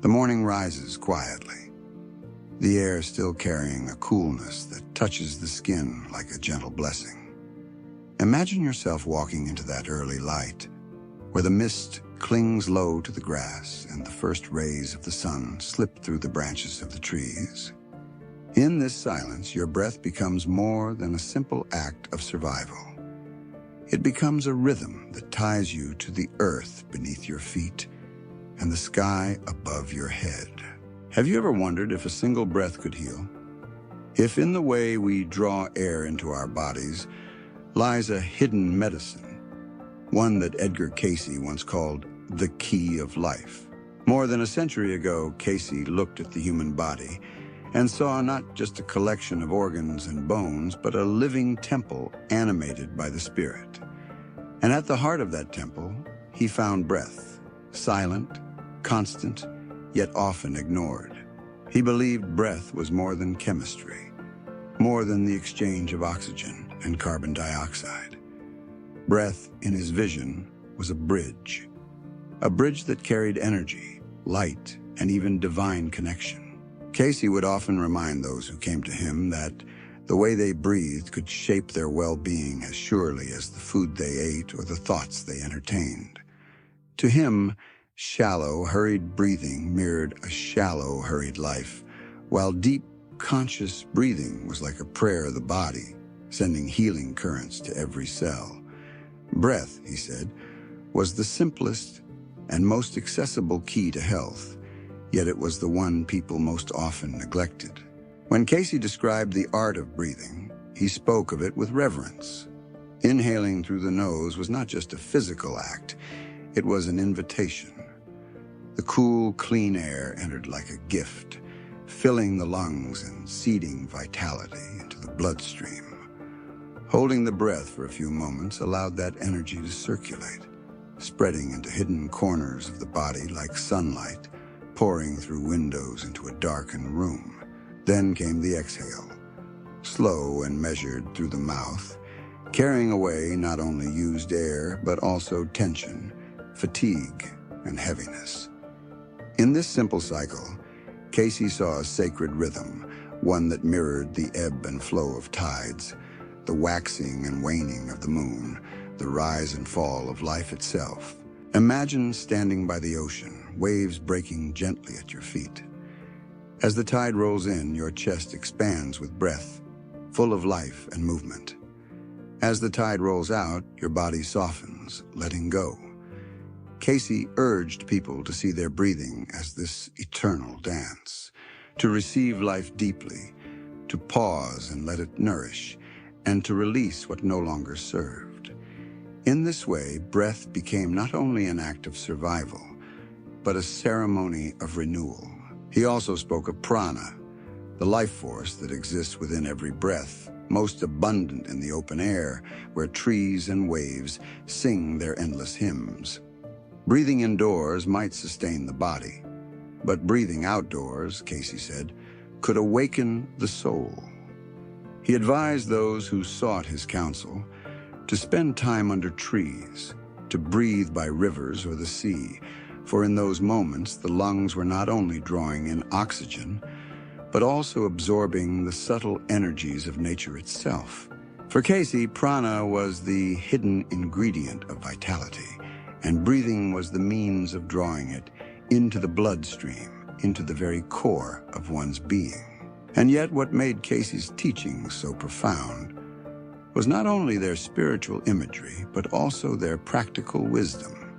The morning rises quietly, the air still carrying a coolness that touches the skin like a gentle blessing. Imagine yourself walking into that early light, where the mist clings low to the grass and the first rays of the sun slip through the branches of the trees. In this silence, your breath becomes more than a simple act of survival. It becomes a rhythm that ties you to the earth beneath your feet and the sky above your head. Have you ever wondered if a single breath could heal? If in the way we draw air into our bodies lies a hidden medicine, one that Edgar Cayce once called the key of life. More than a century ago, Cayce looked at the human body and saw not just a collection of organs and bones, but a living temple animated by the spirit. And at the heart of that temple, he found breath, silent, constant, yet often ignored. He believed breath was more than chemistry, more than the exchange of oxygen and carbon dioxide. Breath, in his vision, was a bridge that carried energy, light, and even divine connection. Cayce would often remind those who came to him that the way they breathed could shape their well-being as surely as the food they ate or the thoughts they entertained. To him, shallow, hurried breathing mirrored a shallow, hurried life, while deep, conscious breathing was like a prayer of the body, sending healing currents to every cell. Breath, he said, was the simplest and most accessible key to health, yet it was the one people most often neglected. When Cayce described the art of breathing, he spoke of it with reverence. Inhaling through the nose was not just a physical act, it was an invitation. The cool, clean air entered like a gift, filling the lungs and seeding vitality into the bloodstream. Holding the breath for a few moments allowed that energy to circulate, spreading into hidden corners of the body like sunlight, pouring through windows into a darkened room. Then came the exhale, slow and measured through the mouth, carrying away not only used air, but also tension, fatigue, and heaviness. In this simple cycle, Cayce saw a sacred rhythm, one that mirrored the ebb and flow of tides, the waxing and waning of the moon, the rise and fall of life itself. Imagine standing by the ocean, waves breaking gently at your feet. As the tide rolls in, your chest expands with breath, full of life and movement. As the tide rolls out, your body softens, letting go. Cayce urged people to see their breathing as this eternal dance, to receive life deeply, to pause and let it nourish, and to release what no longer served. In this way, breath became not only an act of survival, but a ceremony of renewal. He also spoke of prana, the life force that exists within every breath, most abundant in the open air, where trees and waves sing their endless hymns. Breathing indoors might sustain the body, but breathing outdoors, Cayce said, could awaken the soul. He advised those who sought his counsel to spend time under trees, to breathe by rivers or the sea, for in those moments the lungs were not only drawing in oxygen, but also absorbing the subtle energies of nature itself. For Cayce, prana was the hidden ingredient of vitality, and breathing was the means of drawing it into the bloodstream, into the very core of one's being. And yet what made Cayce's teachings so profound was not only their spiritual imagery, but also their practical wisdom.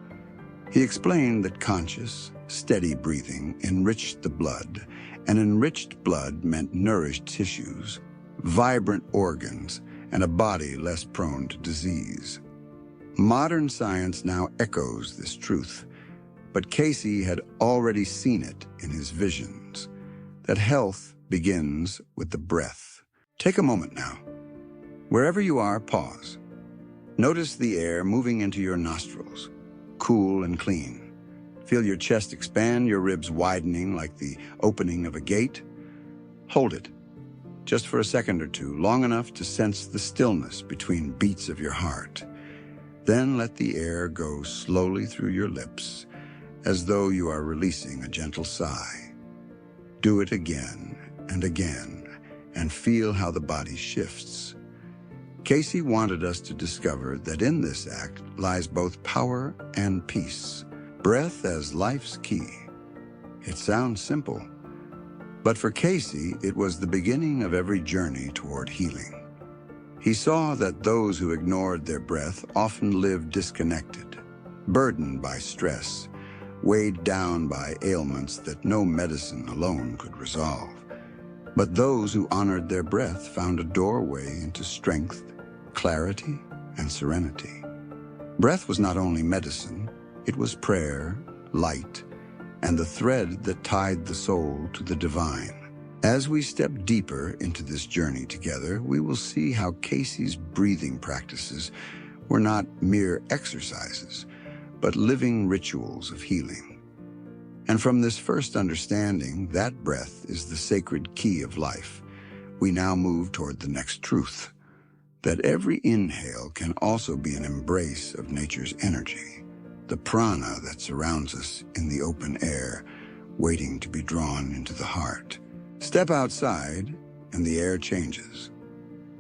He explained that conscious, steady breathing enriched the blood, and enriched blood meant nourished tissues, vibrant organs, and a body less prone to disease. Modern science now echoes this truth, but Cayce had already seen it in his visions, that health begins with the breath. Take a moment now. Wherever you are, pause. Notice the air moving into your nostrils, cool and clean. Feel your chest expand, your ribs widening like the opening of a gate. Hold it, just for a second or two, long enough to sense the stillness between beats of your heart. Then let the air go slowly through your lips, as though you are releasing a gentle sigh. Do it again and feel how the body shifts. Cayce wanted us to discover that in this act lies both power and peace, breath as life's key. It sounds simple, but for Cayce, it was the beginning of every journey toward healing. He saw that those who ignored their breath often lived disconnected, burdened by stress, weighed down by ailments that no medicine alone could resolve. But those who honored their breath found a doorway into strength, clarity, and serenity. Breath was not only medicine, it was prayer, light, and the thread that tied the soul to the divine. As we step deeper into this journey together, we will see how Cayce's breathing practices were not mere exercises, but living rituals of healing. And from this first understanding, that breath is the sacred key of life, we now move toward the next truth, that every inhale can also be an embrace of nature's energy, the prana that surrounds us in the open air, waiting to be drawn into the heart. Step outside, and the air changes.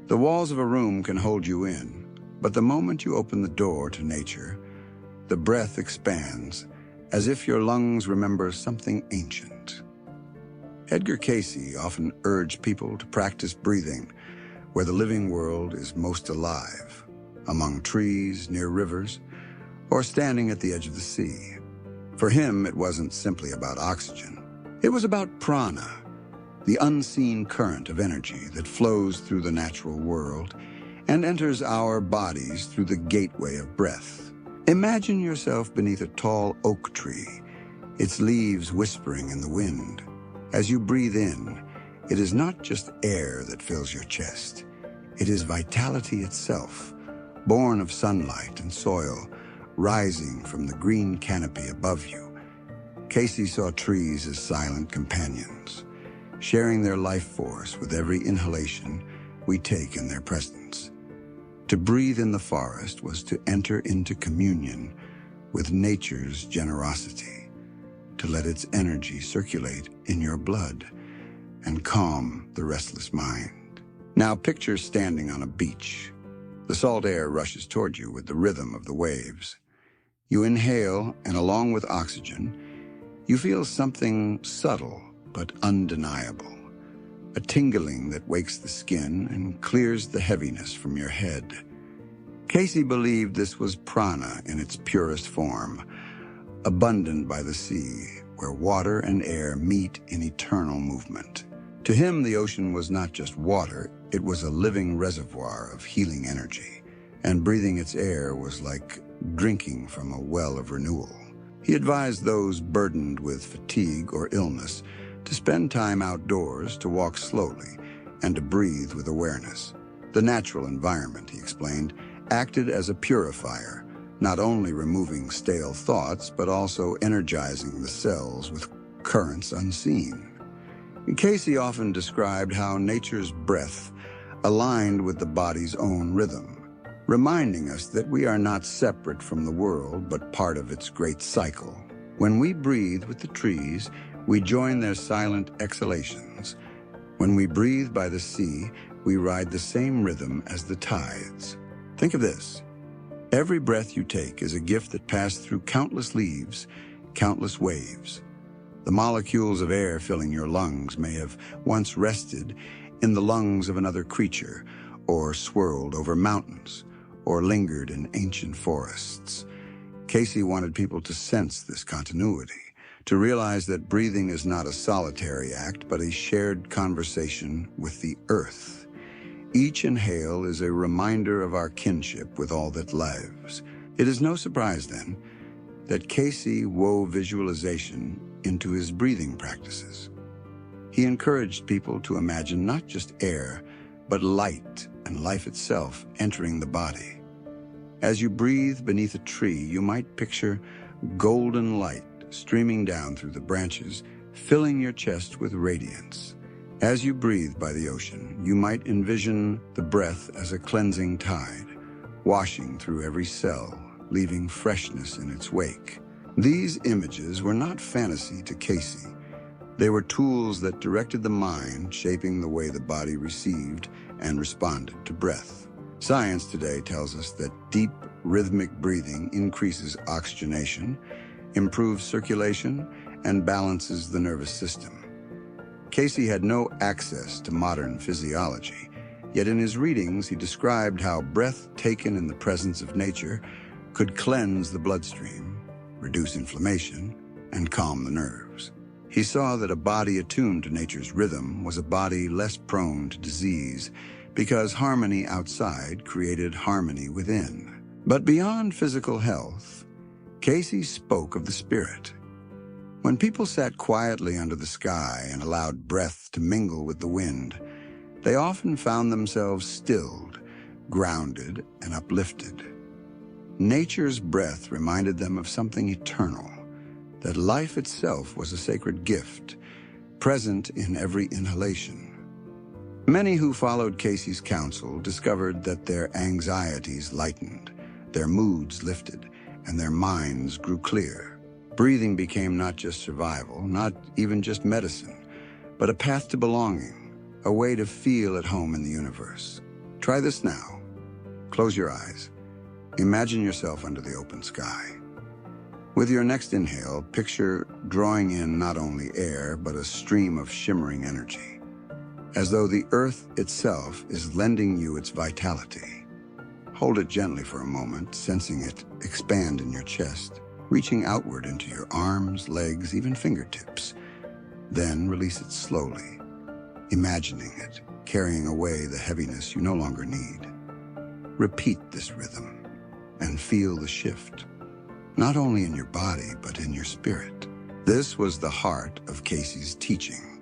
The walls of a room can hold you in, but the moment you open the door to nature, the breath expands, as if your lungs remember something ancient. Edgar Cayce often urged people to practice breathing where the living world is most alive, among trees, near rivers, or standing at the edge of the sea. For him, it wasn't simply about oxygen. It was about prana, the unseen current of energy that flows through the natural world and enters our bodies through the gateway of breath. Imagine yourself beneath a tall oak tree, its leaves whispering in the wind. As you breathe in, it is not just air that fills your chest. It is vitality itself, born of sunlight and soil, rising from the green canopy above you. Cayce saw trees as silent companions, sharing their life force with every inhalation we take in their presence. To breathe in the forest was to enter into communion with nature's generosity, to let its energy circulate in your blood and calm the restless mind. Now picture standing on a beach. The salt air rushes toward you with the rhythm of the waves. You inhale, and along with oxygen, you feel something subtle but undeniable, a tingling that wakes the skin and clears the heaviness from your head. Cayce believed this was prana in its purest form, abundant by the sea, where water and air meet in eternal movement. To him, the ocean was not just water, it was a living reservoir of healing energy, and breathing its air was like drinking from a well of renewal. He advised those burdened with fatigue or illness to spend time outdoors, to walk slowly, and to breathe with awareness. The natural environment, he explained, acted as a purifier, not only removing stale thoughts, but also energizing the cells with currents unseen. Cayce often described how nature's breath aligned with the body's own rhythm, reminding us that we are not separate from the world, but part of its great cycle. When we breathe with the trees, we join their silent exhalations. When we breathe by the sea, we ride the same rhythm as the tides. Think of this. Every breath you take is a gift that passed through countless leaves, countless waves. The molecules of air filling your lungs may have once rested in the lungs of another creature, or swirled over mountains, or lingered in ancient forests. Cayce wanted people to sense this continuity, to realize that breathing is not a solitary act, but a shared conversation with the earth. Each inhale is a reminder of our kinship with all that lives. It is no surprise, then, that Cayce wove visualization into his breathing practices. He encouraged people to imagine not just air, but light and life itself entering the body. As you breathe beneath a tree, you might picture golden light streaming down through the branches, filling your chest with radiance. As you breathe by the ocean, you might envision the breath as a cleansing tide, washing through every cell, leaving freshness in its wake. These images were not fantasy to Cayce. They were tools that directed the mind, shaping the way the body received and responded to breath. Science today tells us that deep, rhythmic breathing increases oxygenation, improves circulation, and balances the nervous system. Cayce had no access to modern physiology, yet in his readings he described how breath taken in the presence of nature could cleanse the bloodstream, reduce inflammation, and calm the nerves. He saw that a body attuned to nature's rhythm was a body less prone to disease because harmony outside created harmony within. But beyond physical health, Cayce spoke of the spirit. When people sat quietly under the sky and allowed breath to mingle with the wind, they often found themselves stilled, grounded, and uplifted. Nature's breath reminded them of something eternal, that life itself was a sacred gift, present in every inhalation. Many who followed Cayce's counsel discovered that their anxieties lightened, their moods lifted, and their minds grew clear. Breathing became not just survival, not even just medicine, but a path to belonging, a way to feel at home in the universe. Try this now. Close your eyes. Imagine yourself under the open sky. With your next inhale, picture drawing in not only air, but a stream of shimmering energy, as though the earth itself is lending you its vitality. Hold it gently for a moment, sensing it expand in your chest, reaching outward into your arms, legs, even fingertips. Then release it slowly, imagining it carrying away the heaviness you no longer need. Repeat this rhythm and feel the shift, not only in your body, but in your spirit. This was the heart of Cayce's teaching.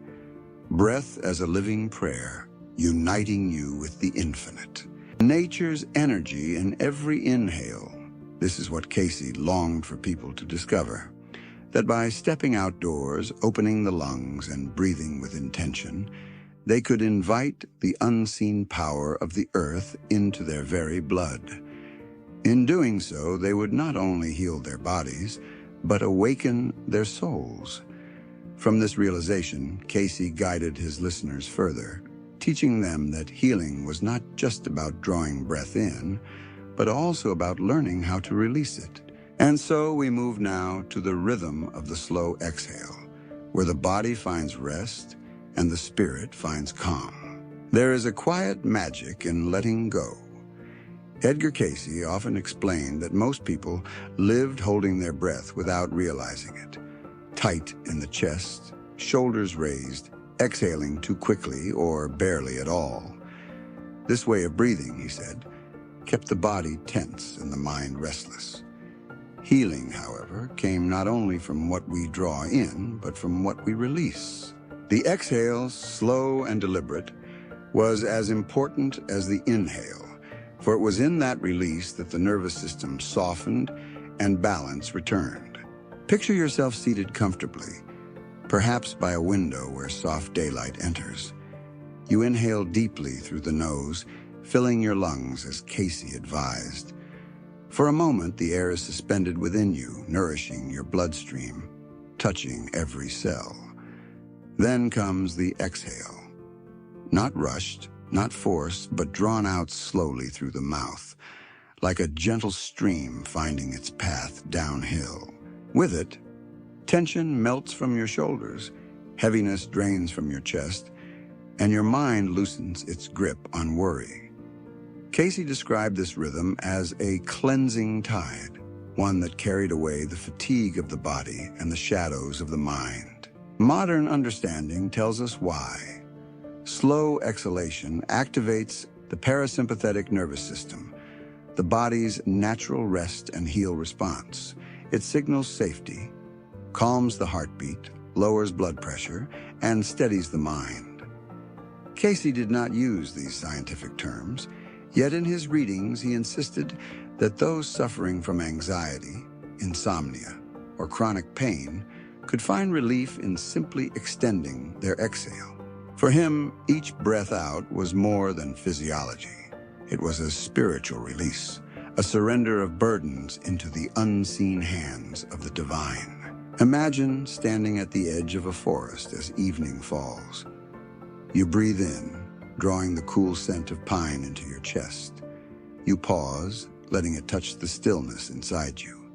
Breath as a living prayer, uniting you with the infinite. Nature's energy in every inhale. This is what Cayce longed for people to discover, that by stepping outdoors, opening the lungs, and breathing with intention, they could invite the unseen power of the earth into their very blood. In doing so, they would not only heal their bodies, but awaken their souls. From this realization, Cayce guided his listeners further, teaching them that healing was not just about drawing breath in, but also about learning how to release it. And so we move now to the rhythm of the slow exhale, where the body finds rest and the spirit finds calm. There is a quiet magic in letting go. Edgar Cayce often explained that most people lived holding their breath without realizing it, tight in the chest, shoulders raised, exhaling too quickly or barely at all. This way of breathing, he said, kept the body tense and the mind restless. Healing, however, came not only from what we draw in, but from what we release. The exhale, slow and deliberate, was as important as the inhale, for it was in that release that the nervous system softened and balance returned. Picture yourself seated comfortably, perhaps by a window where soft daylight enters. You inhale deeply through the nose, filling your lungs as Cayce advised. For a moment, the air is suspended within you, nourishing your bloodstream, touching every cell. Then comes the exhale. Not rushed, not forced, but drawn out slowly through the mouth, like a gentle stream finding its path downhill. With it, tension melts from your shoulders, heaviness drains from your chest, and your mind loosens its grip on worry. Cayce described this rhythm as a cleansing tide, one that carried away the fatigue of the body and the shadows of the mind. Modern understanding tells us why. Slow exhalation activates the parasympathetic nervous system, the body's natural rest and heal response. It signals safety, calms the heartbeat, lowers blood pressure, and steadies the mind. Cayce did not use these scientific terms, yet in his readings he insisted that those suffering from anxiety, insomnia, or chronic pain could find relief in simply extending their exhale. For him, each breath out was more than physiology. It was a spiritual release, a surrender of burdens into the unseen hands of the divine. Imagine standing at the edge of a forest as evening falls. You breathe in, drawing the cool scent of pine into your chest. You pause, letting it touch the stillness inside you.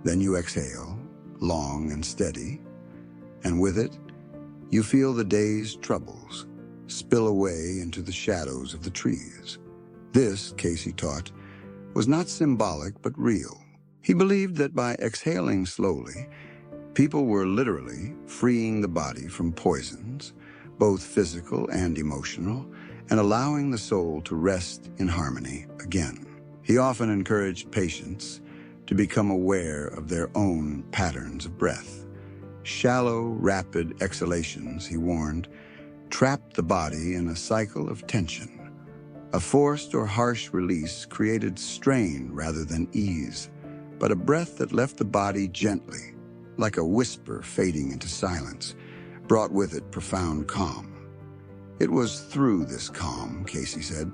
Then you exhale, long and steady, and with it, you feel the day's troubles spill away into the shadows of the trees. This, Cayce taught, was not symbolic but real. He believed that by exhaling slowly, people were literally freeing the body from poisons, both physical and emotional, and allowing the soul to rest in harmony again. He often encouraged patients to become aware of their own patterns of breath. Shallow, rapid exhalations, he warned, trapped the body in a cycle of tension. A forced or harsh release created strain rather than ease, but a breath that left the body gently, like a whisper fading into silence, brought with it profound calm. It was through this calm, Cayce said,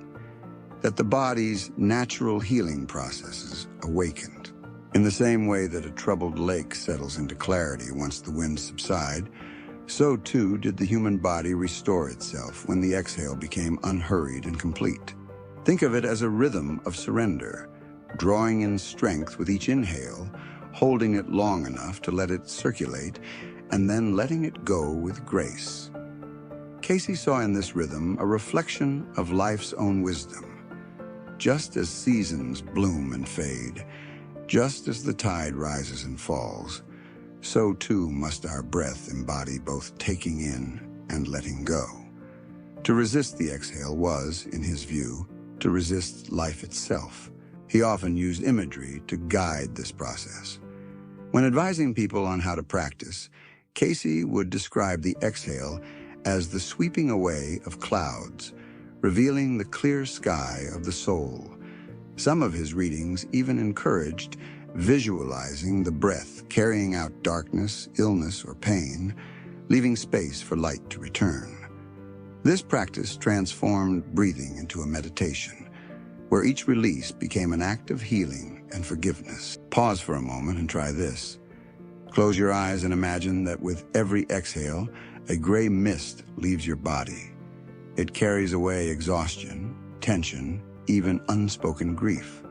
that the body's natural healing processes awakened. In the same way that a troubled lake settles into clarity once the winds subside, so too did the human body restore itself when the exhale became unhurried and complete. Think of it as a rhythm of surrender, drawing in strength with each inhale, holding it long enough to let it circulate, and then letting it go with grace. Cayce saw in this rhythm a reflection of life's own wisdom. Just as seasons bloom and fade, just as the tide rises and falls, so too must our breath embody both taking in and letting go. To resist the exhale was, in his view, to resist life itself. He often used imagery to guide this process. When advising people on how to practice, Cayce would describe the exhale as the sweeping away of clouds, revealing the clear sky of the soul. Some of his readings even encouraged visualizing the breath carrying out darkness, illness, or pain, leaving space for light to return. This practice transformed breathing into a meditation, where each release became an act of healing and forgiveness. Pause for a moment and try this. Close your eyes and imagine that with every exhale, a gray mist leaves your body. It carries away exhaustion, tension, even unspoken grief.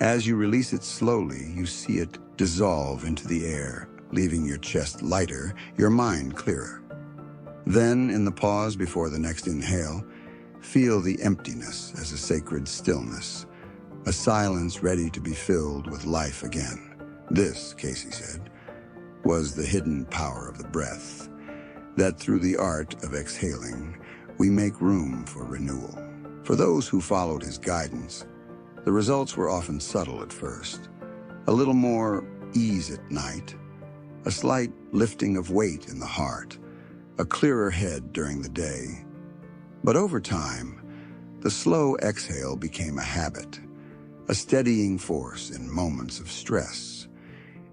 As you release it slowly, you see it dissolve into the air, leaving your chest lighter, your mind clearer. Then, in the pause before the next inhale, feel the emptiness as a sacred stillness, a silence ready to be filled with life again. This, Cayce said, was the hidden power of the breath, that through the art of exhaling, we make room for renewal. For those who followed his guidance, the results were often subtle at first. A little more ease at night, a slight lifting of weight in the heart, a clearer head during the day. But over time, the slow exhale became a habit, a steadying force in moments of stress.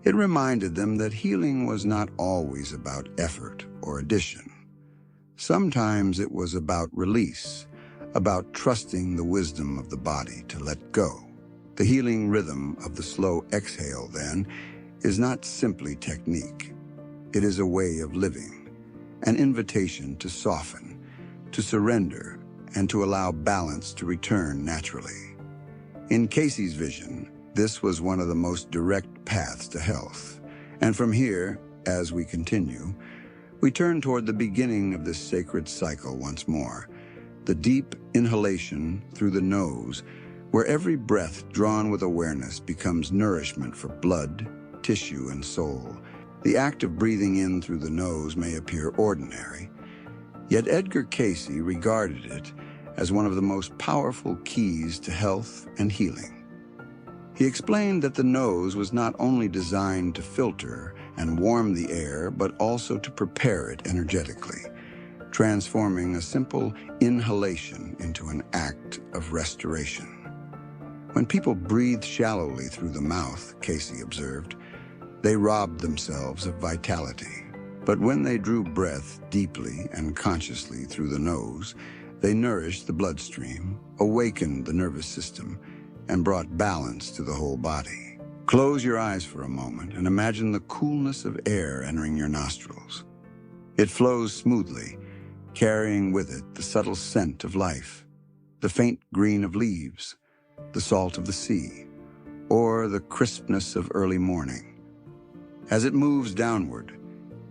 It reminded them that healing was not always about effort or addition. Sometimes it was about release, about trusting the wisdom of the body to let go. The healing rhythm of the slow exhale, then, is not simply technique. It is a way of living, an invitation to soften, to surrender, and to allow balance to return naturally. In Cayce's vision, this was one of the most direct paths to health. And from here, as we continue, we turn toward the beginning of this sacred cycle once more, the deep inhalation through the nose, where every breath drawn with awareness becomes nourishment for blood, tissue, and soul. The act of breathing in through the nose may appear ordinary, yet Edgar Cayce regarded it as one of the most powerful keys to health and healing. He explained that the nose was not only designed to filter and warm the air, but also to prepare it energetically, transforming a simple inhalation into an act of restoration. When people breathed shallowly through the mouth, Cayce observed, they robbed themselves of vitality. But when they drew breath deeply and consciously through the nose, they nourished the bloodstream, awakened the nervous system, and brought balance to the whole body. Close your eyes for a moment and imagine the coolness of air entering your nostrils. It flows smoothly, carrying with it the subtle scent of life, the faint green of leaves, the salt of the sea, or the crispness of early morning. As it moves downward,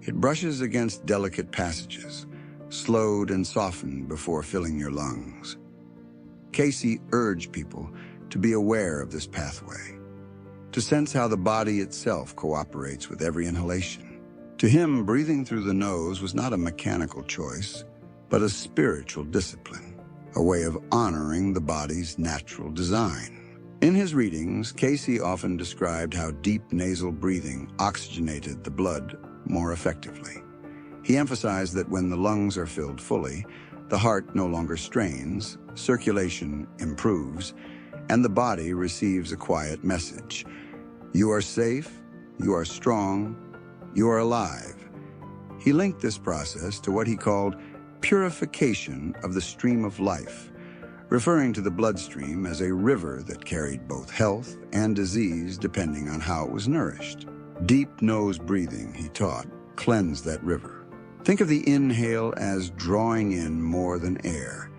it brushes against delicate passages, slowed and softened before filling your lungs. Cayce urged people to be aware of this pathway, to sense how the body itself cooperates with every inhalation. To him, breathing through the nose was not a mechanical choice, but a spiritual discipline, a way of honoring the body's natural design. In his readings, Cayce often described how deep nasal breathing oxygenated the blood more effectively. He emphasized that when the lungs are filled fully, the heart no longer strains, circulation improves, and the body receives a quiet message. You are safe, you are strong, you are alive. He linked this process to what he called purification of the stream of life, referring to the bloodstream as a river that carried both health and disease depending on how it was nourished. Deep nose breathing, he taught, cleansed that river. Think of the inhale as drawing in more than air.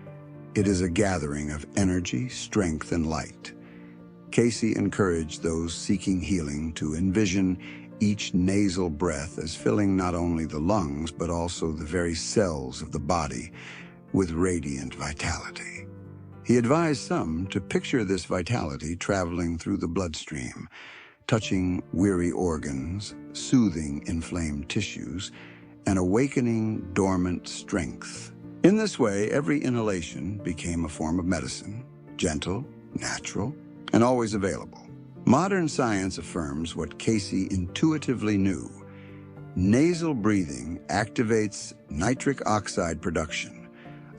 It is a gathering of energy, strength, and light. Cayce encouraged those seeking healing to envision each nasal breath as filling not only the lungs, but also the very cells of the body with radiant vitality. He advised some to picture this vitality traveling through the bloodstream, touching weary organs, soothing inflamed tissues, and awakening dormant strength. In this way, every inhalation became a form of medicine, gentle, natural, and always available. Modern science affirms what Cayce intuitively knew. Nasal breathing activates nitric oxide production,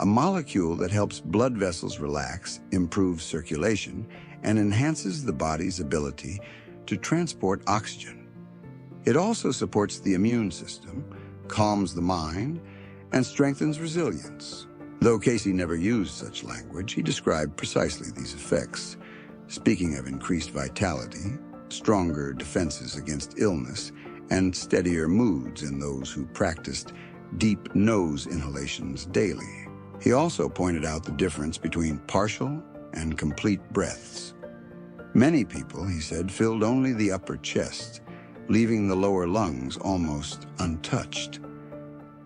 a molecule that helps blood vessels relax, improves circulation, and enhances the body's ability to transport oxygen. It also supports the immune system, calms the mind, and strengthens resilience. Though Cayce never used such language, he described precisely these effects, speaking of increased vitality, stronger defenses against illness, and steadier moods in those who practiced deep nose inhalations daily. He also pointed out the difference between partial and complete breaths. Many people, he said, filled only the upper chest, leaving the lower lungs almost untouched.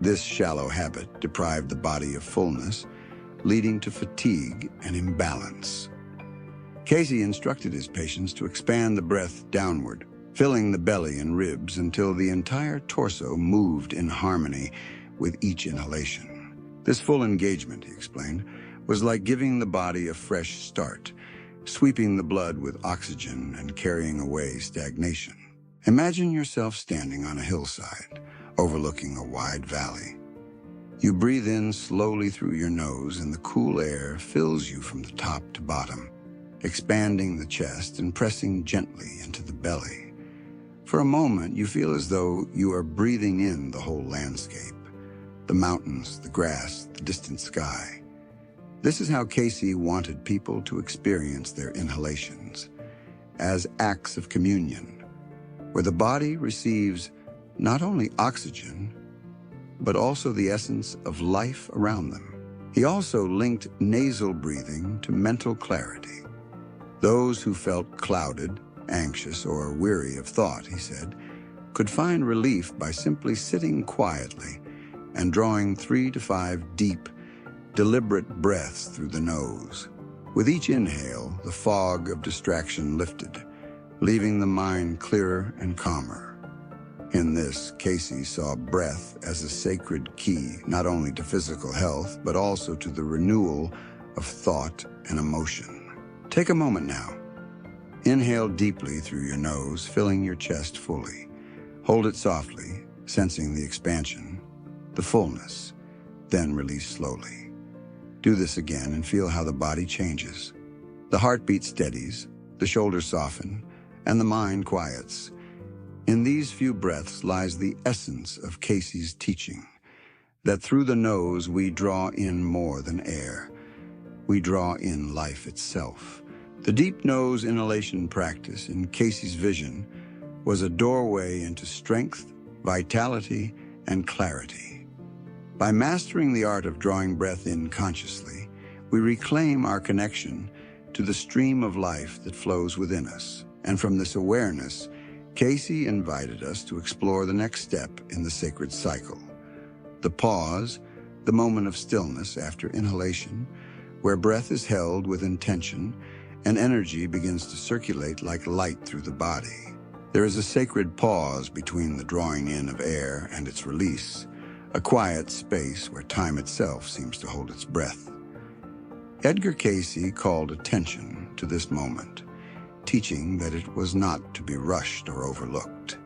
This shallow habit deprived the body of fullness, leading to fatigue and imbalance. Cayce instructed his patients to expand the breath downward, filling the belly and ribs until the entire torso moved in harmony with each inhalation. This full engagement, he explained, was like giving the body a fresh start, sweeping the blood with oxygen and carrying away stagnation. Imagine yourself standing on a hillside, overlooking a wide valley. You breathe in slowly through your nose, and the cool air fills you from the top to bottom, expanding the chest and pressing gently into the belly. For a moment, you feel as though you are breathing in the whole landscape, the mountains, the grass, the distant sky. This is how Cayce wanted people to experience their inhalations, as acts of communion, where the body receives not only oxygen, but also the essence of life around them. He also linked nasal breathing to mental clarity. Those who felt clouded, anxious, or weary of thought, he said, could find relief by simply sitting quietly and drawing 3 to 5 deep, deliberate breaths through the nose. With each inhale, the fog of distraction lifted, leaving the mind clearer and calmer. In this, Cayce saw breath as a sacred key, not only to physical health, but also to the renewal of thought and emotion. Take a moment now. Inhale deeply through your nose, filling your chest fully. Hold it softly, sensing the expansion, the fullness, then release slowly. Do this again and feel how the body changes. The heartbeat steadies, the shoulders soften, and the mind quiets. In these few breaths lies the essence of Cayce's teaching, that through the nose we draw in more than air. We draw in life itself, The deep nose inhalation practice in Cayce's vision was a doorway into strength, vitality, and clarity. By mastering the art of drawing breath in consciously, we reclaim our connection to the stream of life that flows within us. And from this awareness, Cayce invited us to explore the next step in the sacred cycle. The pause, the moment of stillness after inhalation, where breath is held with intention and energy begins to circulate like light through the body. There is a sacred pause between the drawing in of air and its release, a quiet space where time itself seems to hold its breath. Edgar Cayce called attention to this moment, teaching that it was not to be rushed or overlooked.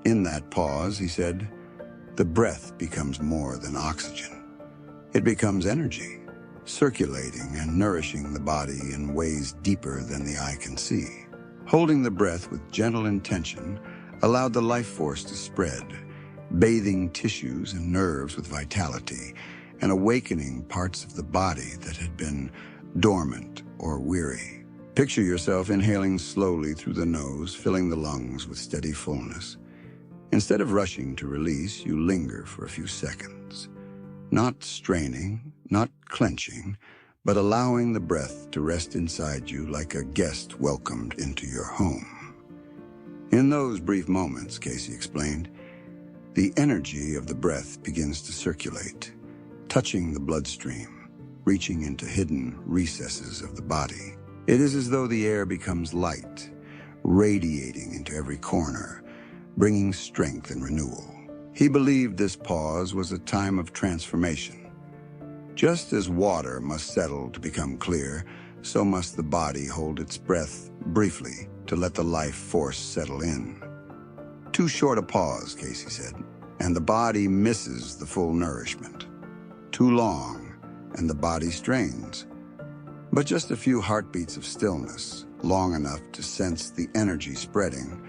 In that pause, he said, the breath becomes more than oxygen. It becomes energy, circulating and nourishing the body in ways deeper than the eye can see. Holding the breath with gentle intention allowed the life force to spread, bathing tissues and nerves with vitality and awakening parts of the body that had been dormant or weary. Picture yourself inhaling slowly through the nose, filling the lungs with steady fullness. Instead of rushing to release, you linger for a few seconds, not straining, not clenching, but allowing the breath to rest inside you like a guest welcomed into your home. In those brief moments, Cayce explained, the energy of the breath begins to circulate, touching the bloodstream, reaching into hidden recesses of the body. It is as though the air becomes light, radiating into every corner, bringing strength and renewal. He believed this pause was a time of transformation. Just as water must settle to become clear, so must the body hold its breath briefly to let the life force settle in. Too short a pause, Cayce said, and the body misses the full nourishment. Too long, and the body strains. But just a few heartbeats of stillness, long enough to sense the energy spreading,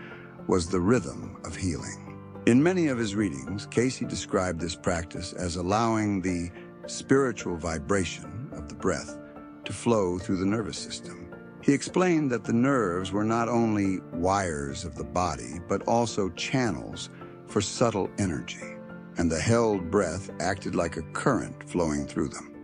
was the rhythm of healing. In many of his readings, Cayce described this practice as allowing the spiritual vibration of the breath to flow through the nervous system. He explained that the nerves were not only wires of the body, but also channels for subtle energy, and the held breath acted like a current flowing through them.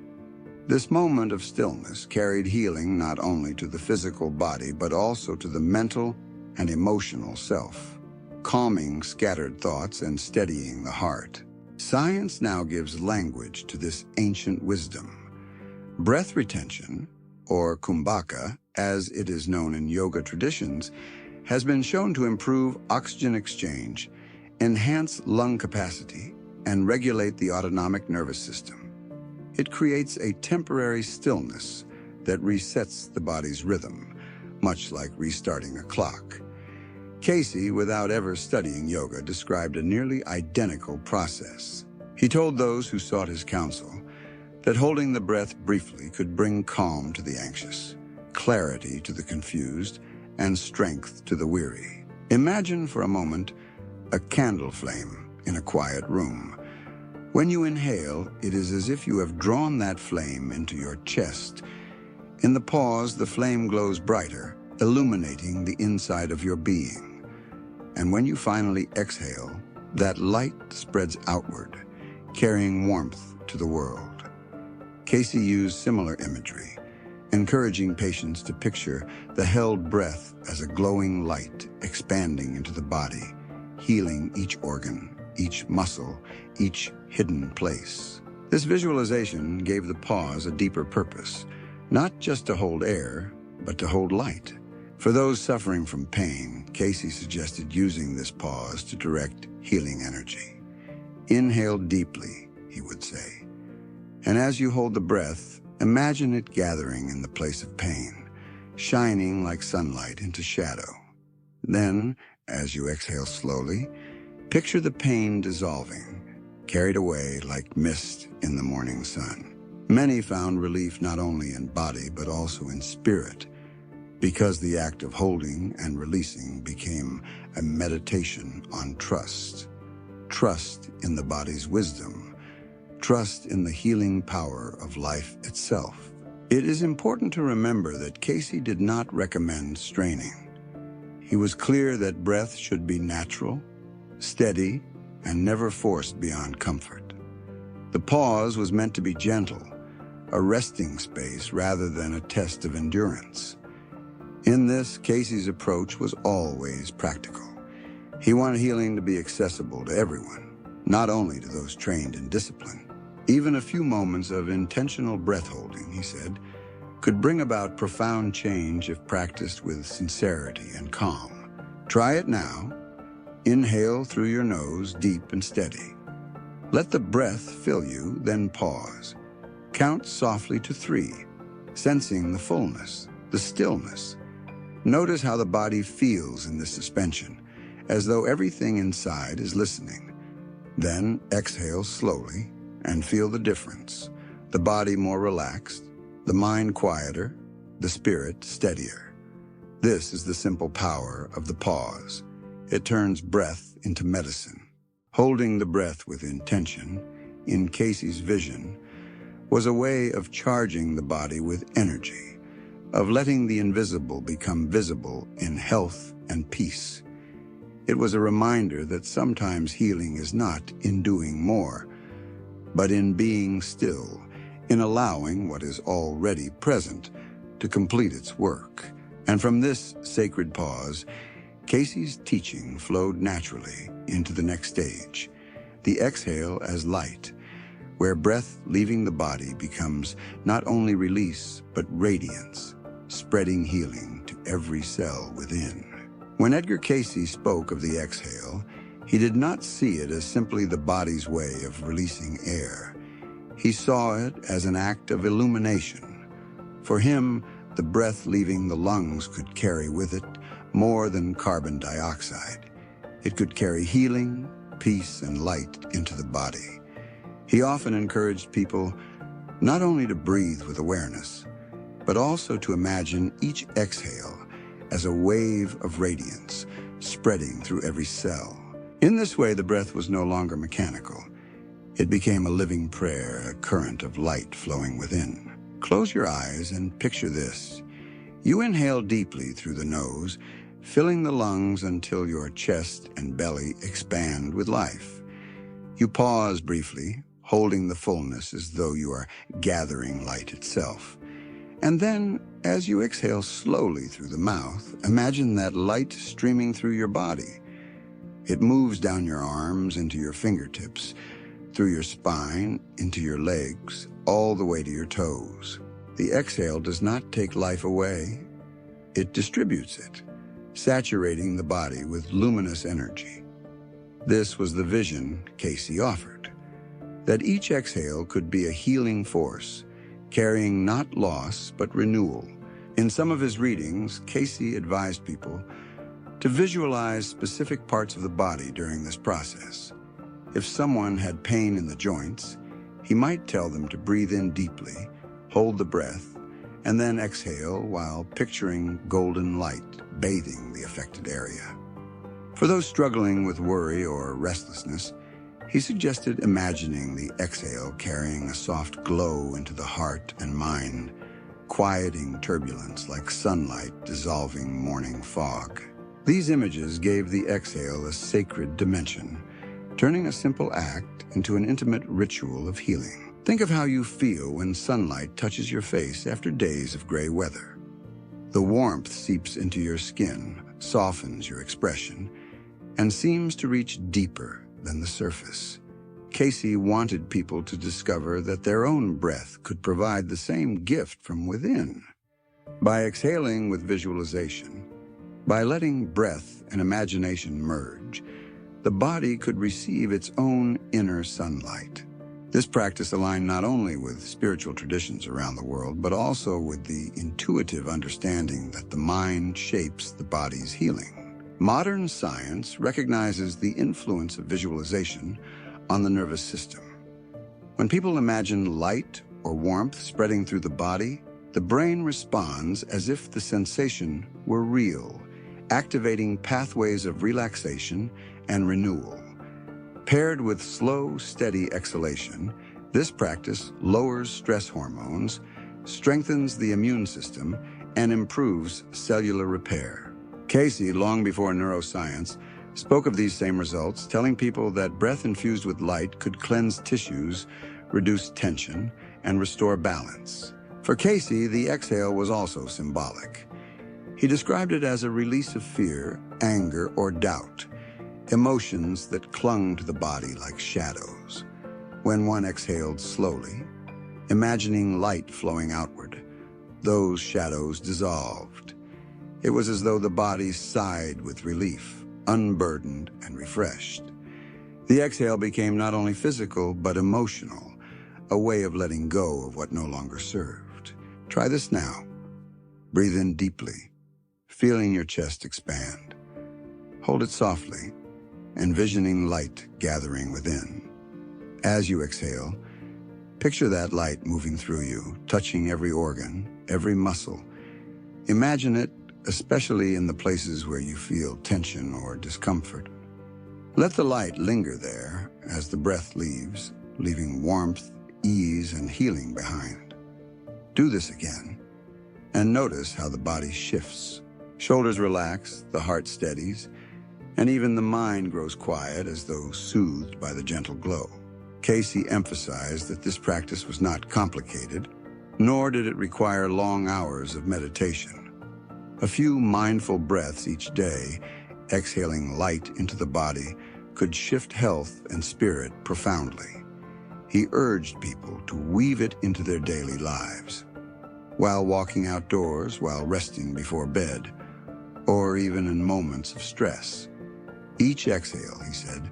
This moment of stillness carried healing not only to the physical body, but also to the mental and emotional self, calming scattered thoughts and steadying the heart. Science now gives language to this ancient wisdom. Breath retention, or kumbhaka, as it is known in yoga traditions, has been shown to improve oxygen exchange, enhance lung capacity, and regulate the autonomic nervous system. It creates a temporary stillness that resets the body's rhythm, much like restarting a clock. Cayce, without ever studying yoga, described a nearly identical process. He told those who sought his counsel that holding the breath briefly could bring calm to the anxious, clarity to the confused, and strength to the weary. Imagine for a moment a candle flame in a quiet room. When you inhale, it is as if you have drawn that flame into your chest. In the pause, the flame glows brighter, illuminating the inside of your being. And when you finally exhale, that light spreads outward, carrying warmth to the world. Cayce used similar imagery, encouraging patients to picture the held breath as a glowing light expanding into the body, healing each organ, each muscle, each hidden place. This visualization gave the pause a deeper purpose, not just to hold air, but to hold light. For those suffering from pain, Cayce suggested using this pause to direct healing energy. Inhale deeply, he would say. And as you hold the breath, imagine it gathering in the place of pain, shining like sunlight into shadow. Then, as you exhale slowly, picture the pain dissolving, carried away like mist in the morning sun. Many found relief not only in body, but also in spirit, because the act of holding and releasing became a meditation on trust. Trust in the body's wisdom, trust in the healing power of life itself. It is important to remember that Cayce did not recommend straining. He was clear that breath should be natural, steady, and never forced beyond comfort. The pause was meant to be gentle, a resting space rather than a test of endurance. In this, Cayce's approach was always practical. He wanted healing to be accessible to everyone, not only to those trained in discipline. Even a few moments of intentional breath holding, he said, could bring about profound change if practiced with sincerity and calm. Try it now. Inhale through your nose, deep and steady. Let the breath fill you, then pause. Count softly to 3, sensing the fullness, the stillness. Notice how the body feels in this suspension, as though everything inside is listening. Then exhale slowly and feel the difference. The body more relaxed, the mind quieter, the spirit steadier. This is the simple power of the pause. It turns breath into medicine. Holding the breath with intention, in Cayce's vision, was a way of charging the body with energy, of letting the invisible become visible in health and peace. It was a reminder that sometimes healing is not in doing more, but in being still, in allowing what is already present to complete its work. And from this sacred pause, Cayce's teaching flowed naturally into the next stage, the exhale as light, where breath leaving the body becomes not only release, but radiance, spreading healing to every cell within. When Edgar Cayce spoke of the exhale, he did not see it as simply the body's way of releasing air. He saw it as an act of illumination. For him, the breath leaving the lungs could carry with it more than carbon dioxide. It could carry healing, peace, and light into the body. He often encouraged people not only to breathe with awareness, but also to imagine each exhale as a wave of radiance spreading through every cell. In this way, the breath was no longer mechanical. It became a living prayer, a current of light flowing within. Close your eyes and picture this. You inhale deeply through the nose, filling the lungs until your chest and belly expand with life. You pause briefly, holding the fullness as though you are gathering light itself. And then, as you exhale slowly through the mouth, imagine that light streaming through your body. It moves down your arms into your fingertips, through your spine, into your legs, all the way to your toes. The exhale does not take life away. It distributes it, saturating the body with luminous energy. This was the vision Cayce offered, that each exhale could be a healing force, carrying not loss but renewal. In some of his readings, Cayce advised people to visualize specific parts of the body during this process. If someone had pain in the joints, he might tell them to breathe in deeply, hold the breath, and then exhale while picturing golden light bathing the affected area. For those struggling with worry or restlessness, he suggested imagining the exhale carrying a soft glow into the heart and mind, quieting turbulence like sunlight dissolving morning fog. These images gave the exhale a sacred dimension, turning a simple act into an intimate ritual of healing. Think of how you feel when sunlight touches your face after days of gray weather. The warmth seeps into your skin, softens your expression, and seems to reach deeper than the surface. Cayce wanted people to discover that their own breath could provide the same gift from within. By exhaling with visualization, by letting breath and imagination merge, the body could receive its own inner sunlight. This practice aligned not only with spiritual traditions around the world, but also with the intuitive understanding that the mind shapes the body's healing. Modern science recognizes the influence of visualization on the nervous system. When people imagine light or warmth spreading through the body, the brain responds as if the sensation were real, activating pathways of relaxation and renewal. Paired with slow, steady exhalation, this practice lowers stress hormones, strengthens the immune system, and improves cellular repair. Cayce, long before neuroscience, spoke of these same results, telling people that breath infused with light could cleanse tissues, reduce tension, and restore balance. For Cayce, the exhale was also symbolic. He described it as a release of fear, anger, or doubt, emotions that clung to the body like shadows. When one exhaled slowly, imagining light flowing outward, those shadows dissolved. It was as though the body sighed with relief, unburdened and refreshed. The exhale became not only physical, but emotional, a way of letting go of what no longer served. Try this now. Breathe in deeply, feeling your chest expand. Hold it softly, envisioning light gathering within. As you exhale, picture that light moving through you, touching every organ, every muscle. Imagine it, especially in the places where you feel tension or discomfort. Let the light linger there as the breath leaves, leaving warmth, ease, and healing behind. Do this again, and notice how the body shifts. Shoulders relax, the heart steadies, and even the mind grows quiet as though soothed by the gentle glow. Cayce emphasized that this practice was not complicated, nor did it require long hours of meditation. A few mindful breaths each day, exhaling light into the body, could shift health and spirit profoundly. He urged people to weave it into their daily lives, while walking outdoors, while resting before bed, or even in moments of stress. Each exhale, he said,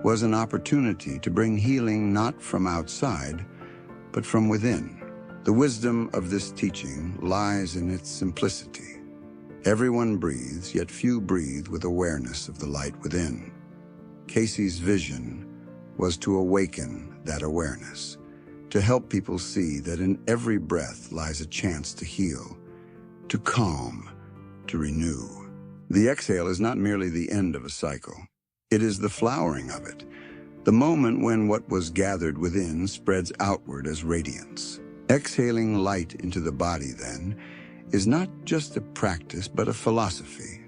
was an opportunity to bring healing not from outside, but from within. The wisdom of this teaching lies in its simplicity. Everyone breathes, yet few breathe with awareness of the light within. Cayce's vision was to awaken that awareness, to help people see that in every breath lies a chance to heal, to calm, to renew. The exhale is not merely the end of a cycle. It is the flowering of it, the moment when what was gathered within spreads outward as radiance. Exhaling light into the body, then, is not just a practice, but a philosophy.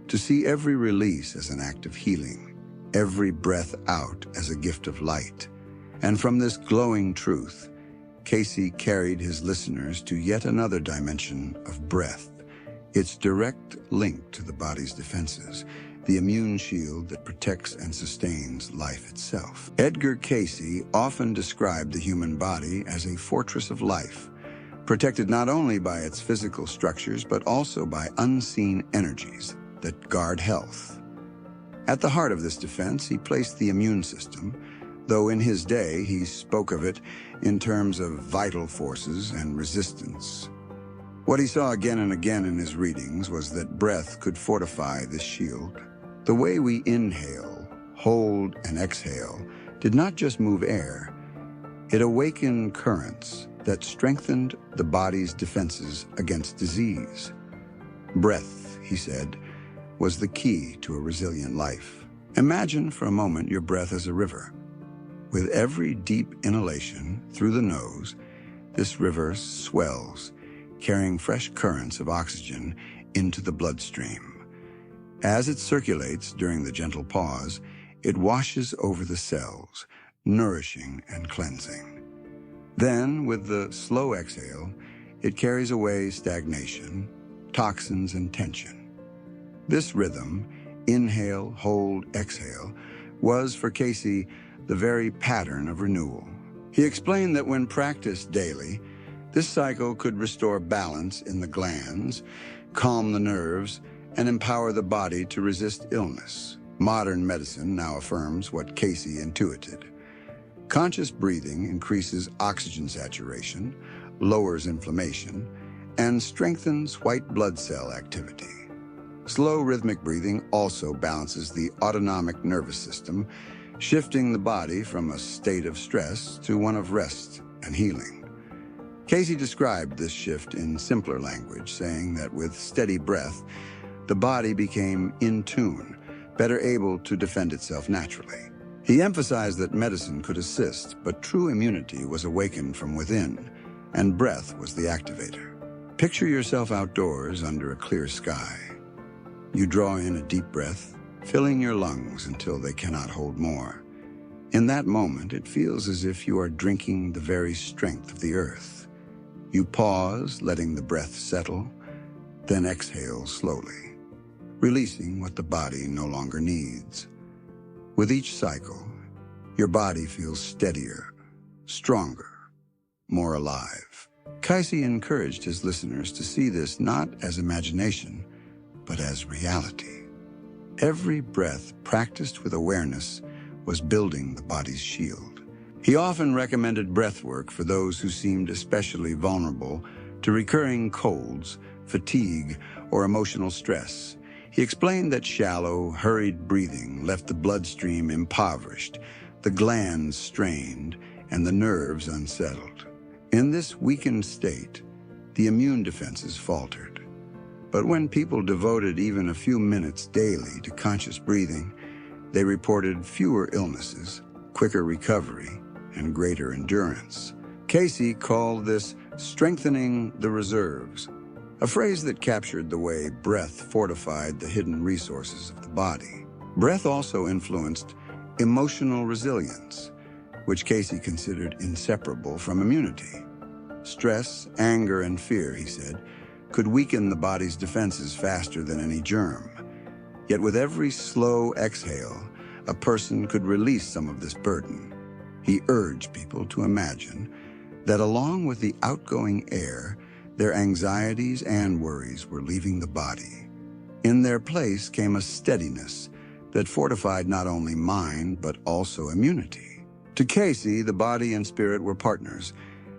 To see every release as an act of healing, every breath out as a gift of light. And from this glowing truth, Cayce carried his listeners to yet another dimension of breath, its direct link to the body's defenses, the immune shield that protects and sustains life itself. Edgar Cayce often described the human body as a fortress of life, protected not only by its physical structures, but also by unseen energies that guard health. At the heart of this defense, he placed the immune system, though in his day he spoke of it in terms of vital forces and resistance. What he saw again and again in his readings was that breath could fortify this shield. The way we inhale, hold, and exhale did not just move air, it awakened currents that strengthened the body's defenses against disease. Breath, he said, was the key to a resilient life. Imagine for a moment your breath as a river. With every deep inhalation through the nose, this river swells, carrying fresh currents of oxygen into the bloodstream. As it circulates during the gentle pause, it washes over the cells, nourishing and cleansing. Then, with the slow exhale, it carries away stagnation, toxins, and tension. This rhythm, inhale, hold, exhale, was for Cayce the very pattern of renewal. He explained that when practiced daily, this cycle could restore balance in the glands, calm the nerves, and empower the body to resist illness. Modern medicine now affirms what Cayce intuited. Conscious breathing increases oxygen saturation, lowers inflammation, and strengthens white blood cell activity. Slow rhythmic breathing also balances the autonomic nervous system, shifting the body from a state of stress to one of rest and healing. Cayce described this shift in simpler language, saying that with steady breath, the body became in tune, better able to defend itself naturally. He emphasized that medicine could assist, but true immunity was awakened from within, and breath was the activator. Picture yourself outdoors under a clear sky. You draw in a deep breath, filling your lungs until they cannot hold more. In that moment, it feels as if you are drinking the very strength of the earth. You pause, letting the breath settle, then exhale slowly, releasing what the body no longer needs. With each cycle, your body feels steadier, stronger, more alive. Cayce encouraged his listeners to see this not as imagination, but as reality. Every breath practiced with awareness was building the body's shield. He often recommended breath work for those who seemed especially vulnerable to recurring colds, fatigue, or emotional stress. He explained that shallow, hurried breathing left the bloodstream impoverished, the glands strained, and the nerves unsettled. In this weakened state, the immune defenses faltered. But when people devoted even a few minutes daily to conscious breathing, they reported fewer illnesses, quicker recovery, and greater endurance. Cayce called this strengthening the reserves, a phrase that captured the way breath fortified the hidden resources of the body. Breath also influenced emotional resilience, which Cayce considered inseparable from immunity. Stress, anger, and fear, he said, could weaken the body's defenses faster than any germ. Yet with every slow exhale, a person could release some of this burden. He urged people to imagine that along with the outgoing air, their anxieties and worries were leaving the body. In their place came a steadiness that fortified not only mind, but also immunity. To Cayce, the body and spirit were partners,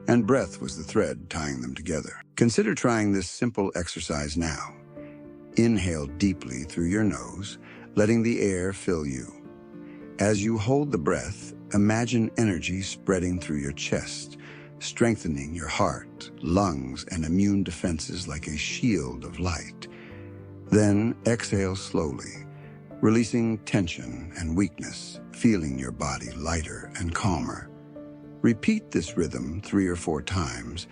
and breath was the thread tying them together. Consider trying this simple exercise now. Inhale deeply through your nose, letting the air fill you. As you hold the breath, imagine energy spreading through your chest, strengthening your heart, lungs, and immune defenses like a shield of light. Then exhale slowly, releasing tension and weakness, feeling your body lighter and calmer. Repeat this rhythm 3 or 4 times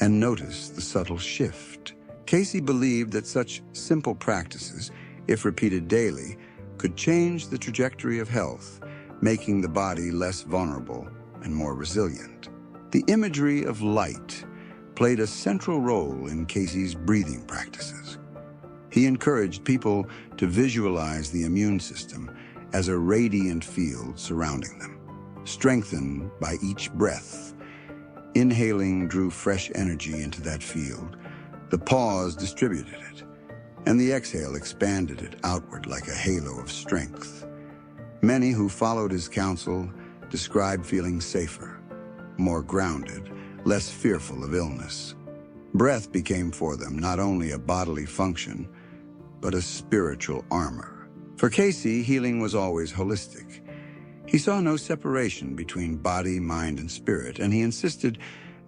and notice the subtle shift. Cayce believed that such simple practices, if repeated daily, could change the trajectory of health, making the body less vulnerable and more resilient. The imagery of light played a central role in Cayce's breathing practices. He encouraged people to visualize the immune system as a radiant field surrounding them, strengthened by each breath. Inhaling drew fresh energy into that field. The pause distributed it, and the exhale expanded it outward like a halo of strength. Many who followed his counsel described feeling safer, more grounded, less fearful of illness. Breath became for them not only a bodily function, but a spiritual armor. For Cayce, healing was always holistic. He saw no separation between body, mind, and spirit, and he insisted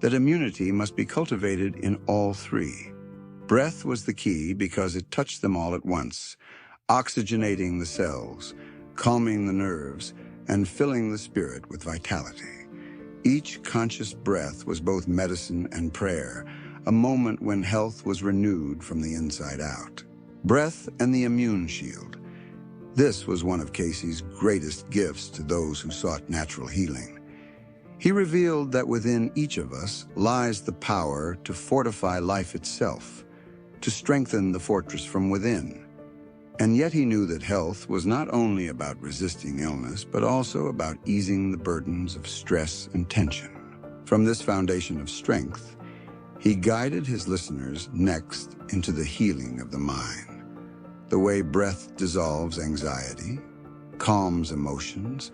that immunity must be cultivated in all 3. Breath was the key because it touched them all at once, oxygenating the cells, calming the nerves, and filling the spirit with vitality. Each conscious breath was both medicine and prayer, a moment when health was renewed from the inside out. Breath and the immune shield. This was one of Cayce's greatest gifts to those who sought natural healing. He revealed that within each of us lies the power to fortify life itself, to strengthen the fortress from within. And yet he knew that health was not only about resisting illness, but also about easing the burdens of stress and tension. From this foundation of strength, he guided his listeners next into the healing of the mind. The way breath dissolves anxiety, calms emotions,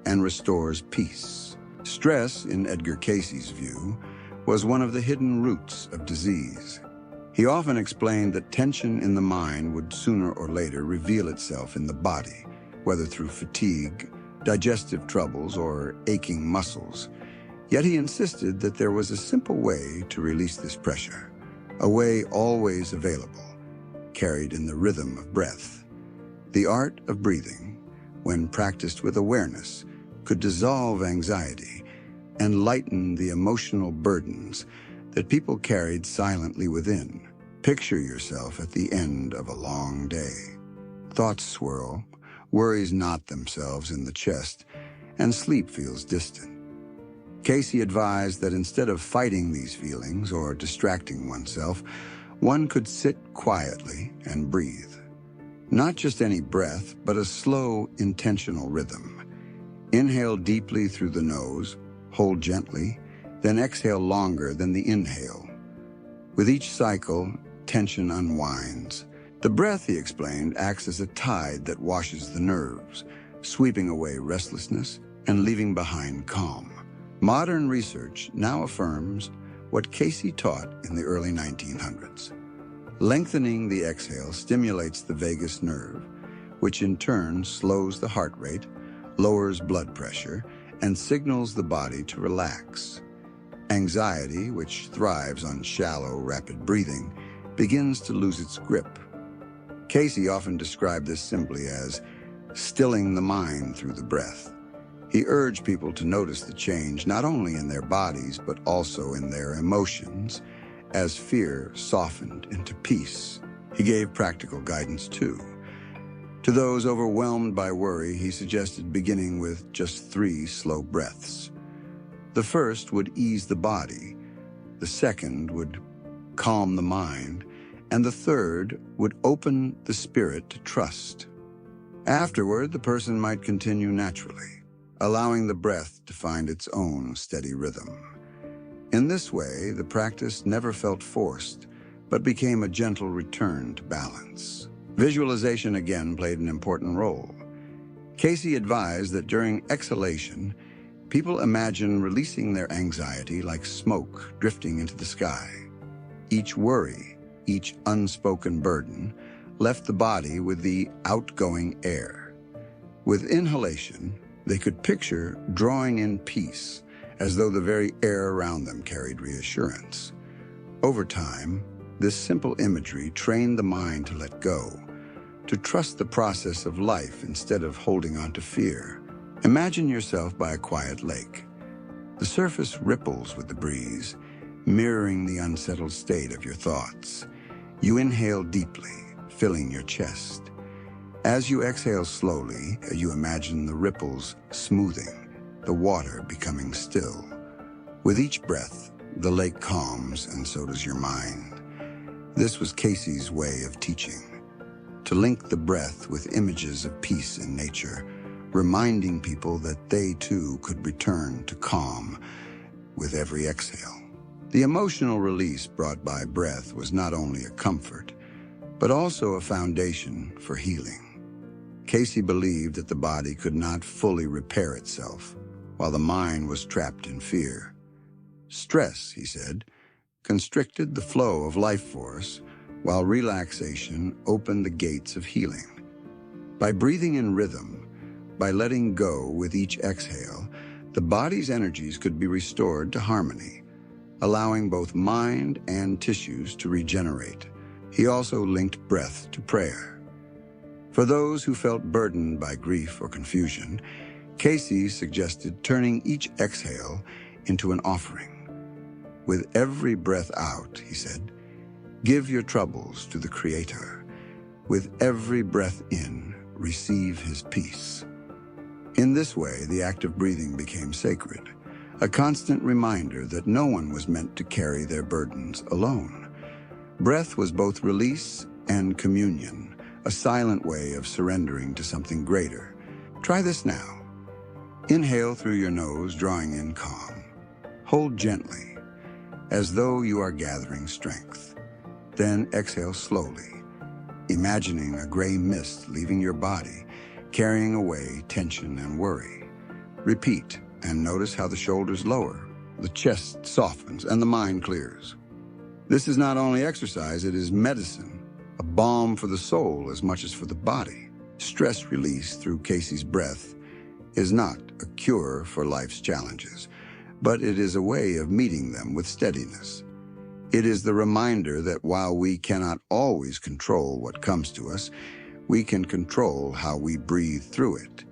and restores peace. Stress, in Edgar Cayce's view, was one of the hidden roots of disease. He often explained that tension in the mind would sooner or later reveal itself in the body, whether through fatigue, digestive troubles, or aching muscles. Yet he insisted that there was a simple way to release this pressure, a way always available, carried in the rhythm of breath. The art of breathing, when practiced with awareness, could dissolve anxiety and lighten the emotional burdens that people carried silently within. Picture yourself at the end of a long day. Thoughts swirl, worries knot themselves in the chest, and sleep feels distant. Cayce advised that instead of fighting these feelings or distracting oneself, one could sit quietly and breathe. Not just any breath, but a slow, intentional rhythm. Inhale deeply through the nose, hold gently, then exhale longer than the inhale. With each cycle, tension unwinds. The breath, he explained, acts as a tide that washes the nerves, sweeping away restlessness and leaving behind calm. Modern research now affirms what Cayce taught in the early 1900s. Lengthening the exhale stimulates the vagus nerve, which in turn slows the heart rate, lowers blood pressure, and signals the body to relax. Anxiety, which thrives on shallow, rapid breathing, begins to lose its grip. Cayce often described this simply as stilling the mind through the breath. He urged people to notice the change not only in their bodies, but also in their emotions, as fear softened into peace. He gave practical guidance too. To those overwhelmed by worry, he suggested beginning with just 3 slow breaths. The first would ease the body, the second would calm the mind, and the third would open the spirit to trust. Afterward, the person might continue naturally, allowing the breath to find its own steady rhythm. In this way, the practice never felt forced, but became a gentle return to balance. Visualization again played an important role. Cayce advised that during exhalation, people imagine releasing their anxiety like smoke drifting into the sky. Each worry, each unspoken burden, left the body with the outgoing air. With inhalation, they could picture drawing in peace, as though the very air around them carried reassurance. Over time, this simple imagery trained the mind to let go, to trust the process of life instead of holding on to fear. Imagine yourself by a quiet lake. The surface ripples with the breeze, mirroring the unsettled state of your thoughts. You inhale deeply, filling your chest. As you exhale slowly, you imagine the ripples smoothing, the water becoming still. With each breath, the lake calms, and so does your mind. This was Cayce's way of teaching, to link the breath with images of peace in nature, reminding people that they too could return to calm with every exhale. The emotional release brought by breath was not only a comfort, but also a foundation for healing. Cayce believed that the body could not fully repair itself, while the mind was trapped in fear. Stress, he said, constricted the flow of life force, while relaxation opened the gates of healing. By breathing in rhythm, by letting go with each exhale, the body's energies could be restored to harmony, allowing both mind and tissues to regenerate. He also linked breath to prayer. For those who felt burdened by grief or confusion, Cayce suggested turning each exhale into an offering. With every breath out, he said, give your troubles to the Creator. With every breath in, receive His peace. In this way, the act of breathing became sacred, a constant reminder that no one was meant to carry their burdens alone. Breath was both release and communion, a silent way of surrendering to something greater. Try this now. Inhale through your nose, drawing in calm. Hold gently, as though you are gathering strength. Then exhale slowly, imagining a gray mist leaving your body, carrying away tension and worry. Repeat, and notice how the shoulders lower, the chest softens, and the mind clears. This is not only exercise, it is medicine, a balm for the soul as much as for the body. Stress release through Cayce's breath is not a cure for life's challenges, but it is a way of meeting them with steadiness. It is the reminder that while we cannot always control what comes to us, we can control how we breathe through it.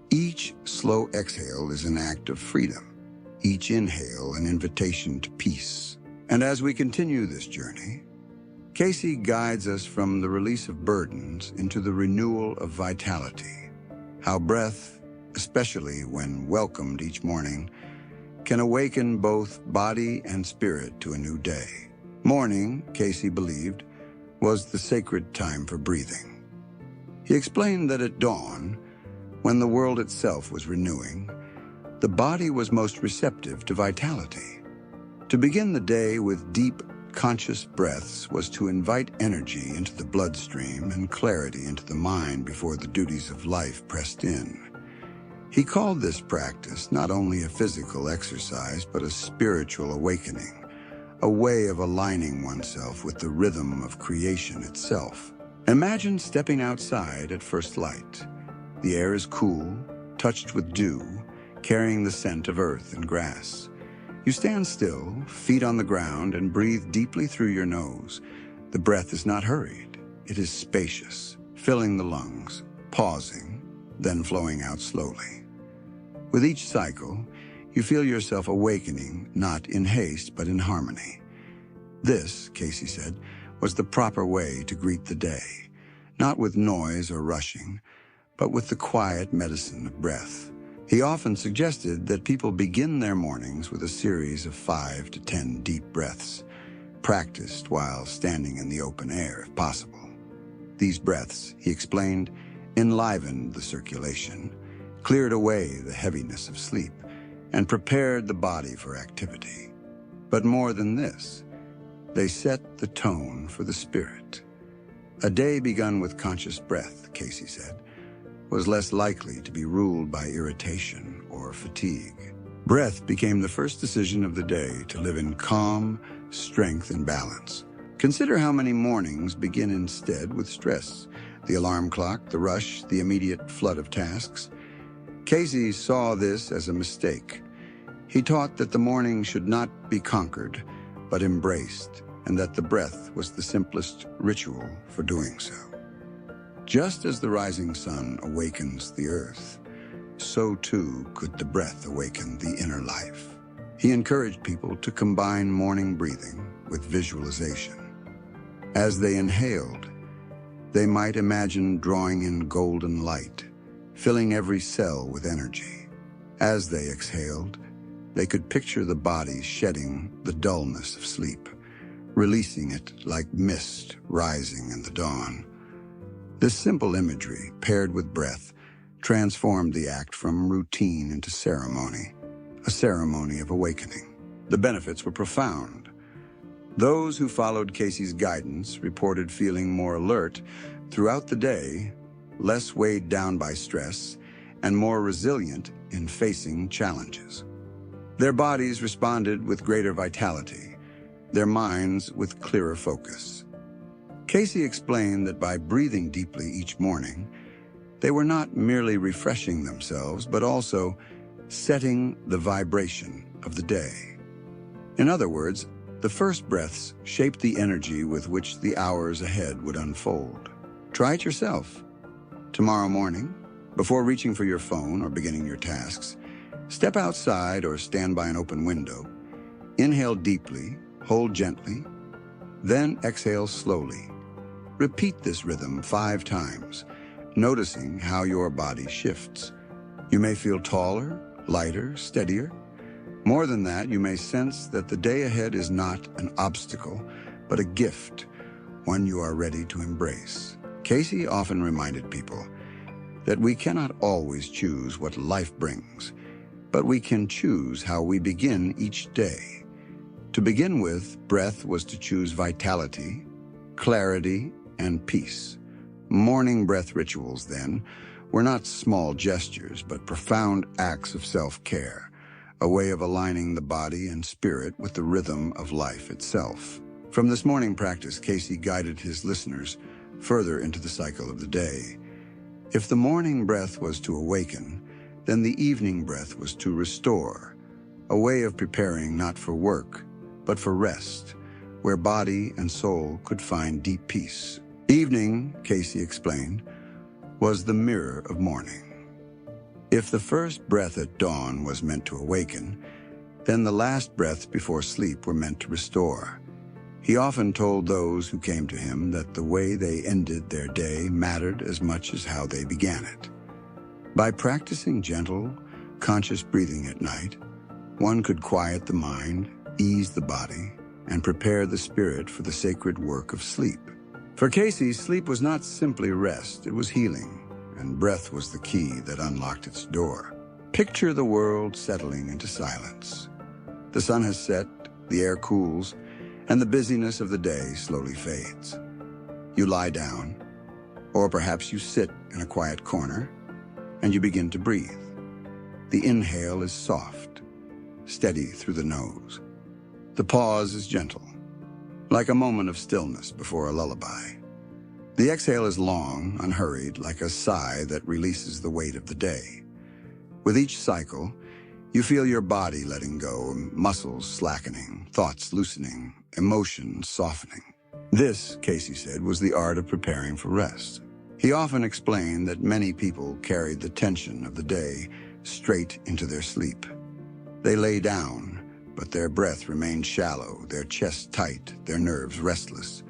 Each slow exhale is an act of freedom, each inhale an invitation to peace. And as we continue this journey, Cayce guides us from the release of burdens into the renewal of vitality. How breath, especially when welcomed each morning, can awaken both body and spirit to a new day. Morning, Cayce believed, was the sacred time for breathing. He explained that at dawn, when the world itself was renewing, the body was most receptive to vitality. To begin the day with deep, conscious breaths was to invite energy into the bloodstream and clarity into the mind before the duties of life pressed in. He called this practice not only a physical exercise, but a spiritual awakening, a way of aligning oneself with the rhythm of creation itself. Imagine stepping outside at first light. The air is cool, touched with dew, carrying the scent of earth and grass. You stand still, feet on the ground, and breathe deeply through your nose. The breath is not hurried. It is spacious, filling the lungs, pausing, then flowing out slowly. With each cycle, you feel yourself awakening, not in haste, but in harmony. This, Cayce said, was the proper way to greet the day, not with noise or rushing, but with the quiet medicine of breath. He often suggested that people begin their mornings with a series of 5 to 10 deep breaths, practiced while standing in the open air if possible. These breaths, he explained, enlivened the circulation, cleared away the heaviness of sleep, and prepared the body for activity. But more than this, they set the tone for the spirit. A day begun with conscious breath, Cayce said, was less likely to be ruled by irritation or fatigue. Breath became the first decision of the day to live in calm, strength, and balance. Consider how many mornings begin instead with stress, the alarm clock, the rush, the immediate flood of tasks. Cayce saw this as a mistake. He taught that the morning should not be conquered, but embraced, and that the breath was the simplest ritual for doing so. Just as the rising sun awakens the earth, so too could the breath awaken the inner life. He encouraged people to combine morning breathing with visualization. As they inhaled, they might imagine drawing in golden light, filling every cell with energy. As they exhaled, they could picture the body shedding the dullness of sleep, releasing it like mist rising in the dawn. This simple imagery, paired with breath, transformed the act from routine into ceremony, a ceremony of awakening. The benefits were profound. Those who followed Cayce's guidance reported feeling more alert throughout the day, less weighed down by stress, and more resilient in facing challenges. Their bodies responded with greater vitality, their minds with clearer focus. Cayce explained that by breathing deeply each morning, they were not merely refreshing themselves, but also setting the vibration of the day. In other words, the first breaths shaped the energy with which the hours ahead would unfold. Try it yourself. Tomorrow morning, before reaching for your phone or beginning your tasks, step outside or stand by an open window. Inhale deeply, hold gently, then exhale slowly. Repeat this rhythm 5 times, noticing how your body shifts. You may feel taller, lighter, steadier. More than that, you may sense that the day ahead is not an obstacle, but a gift, one you are ready to embrace. Cayce often reminded people that we cannot always choose what life brings, but we can choose how we begin each day. To begin with, breath was to choose vitality, clarity, and peace. Morning breath rituals, then, were not small gestures, but profound acts of self-care, a way of aligning the body and spirit with the rhythm of life itself. From this morning practice, Cayce guided his listeners further into the cycle of the day. If the morning breath was to awaken, then the evening breath was to restore, a way of preparing not for work, but for rest, where body and soul could find deep peace. Evening, Cayce explained, was the mirror of morning. If the first breath at dawn was meant to awaken, Then the last breaths before sleep were meant to restore. He often told those who came to him that the way they ended their day mattered as much as how they began it. By practicing gentle, conscious breathing at night, one could quiet the mind, ease the body, and prepare the spirit for the sacred work of sleep. For Cayce, sleep was not simply rest, it was healing, and breath was the key that unlocked its door. Picture the world settling into silence. The sun has set, the air cools, and the busyness of the day slowly fades. You lie down, or perhaps you sit in a quiet corner, and you begin to breathe. The inhale is soft, steady through the nose. The pause is gentle, like a moment of stillness before a lullaby. The exhale is long, unhurried, like a sigh that releases the weight of the day. With each cycle, you feel your body letting go, muscles slackening, thoughts loosening, emotions softening. This, Cayce said, was the art of preparing for rest. He often explained that many people carried the tension of the day straight into their sleep. They lay down, but their breath remained shallow, their chest tight, their nerves restless.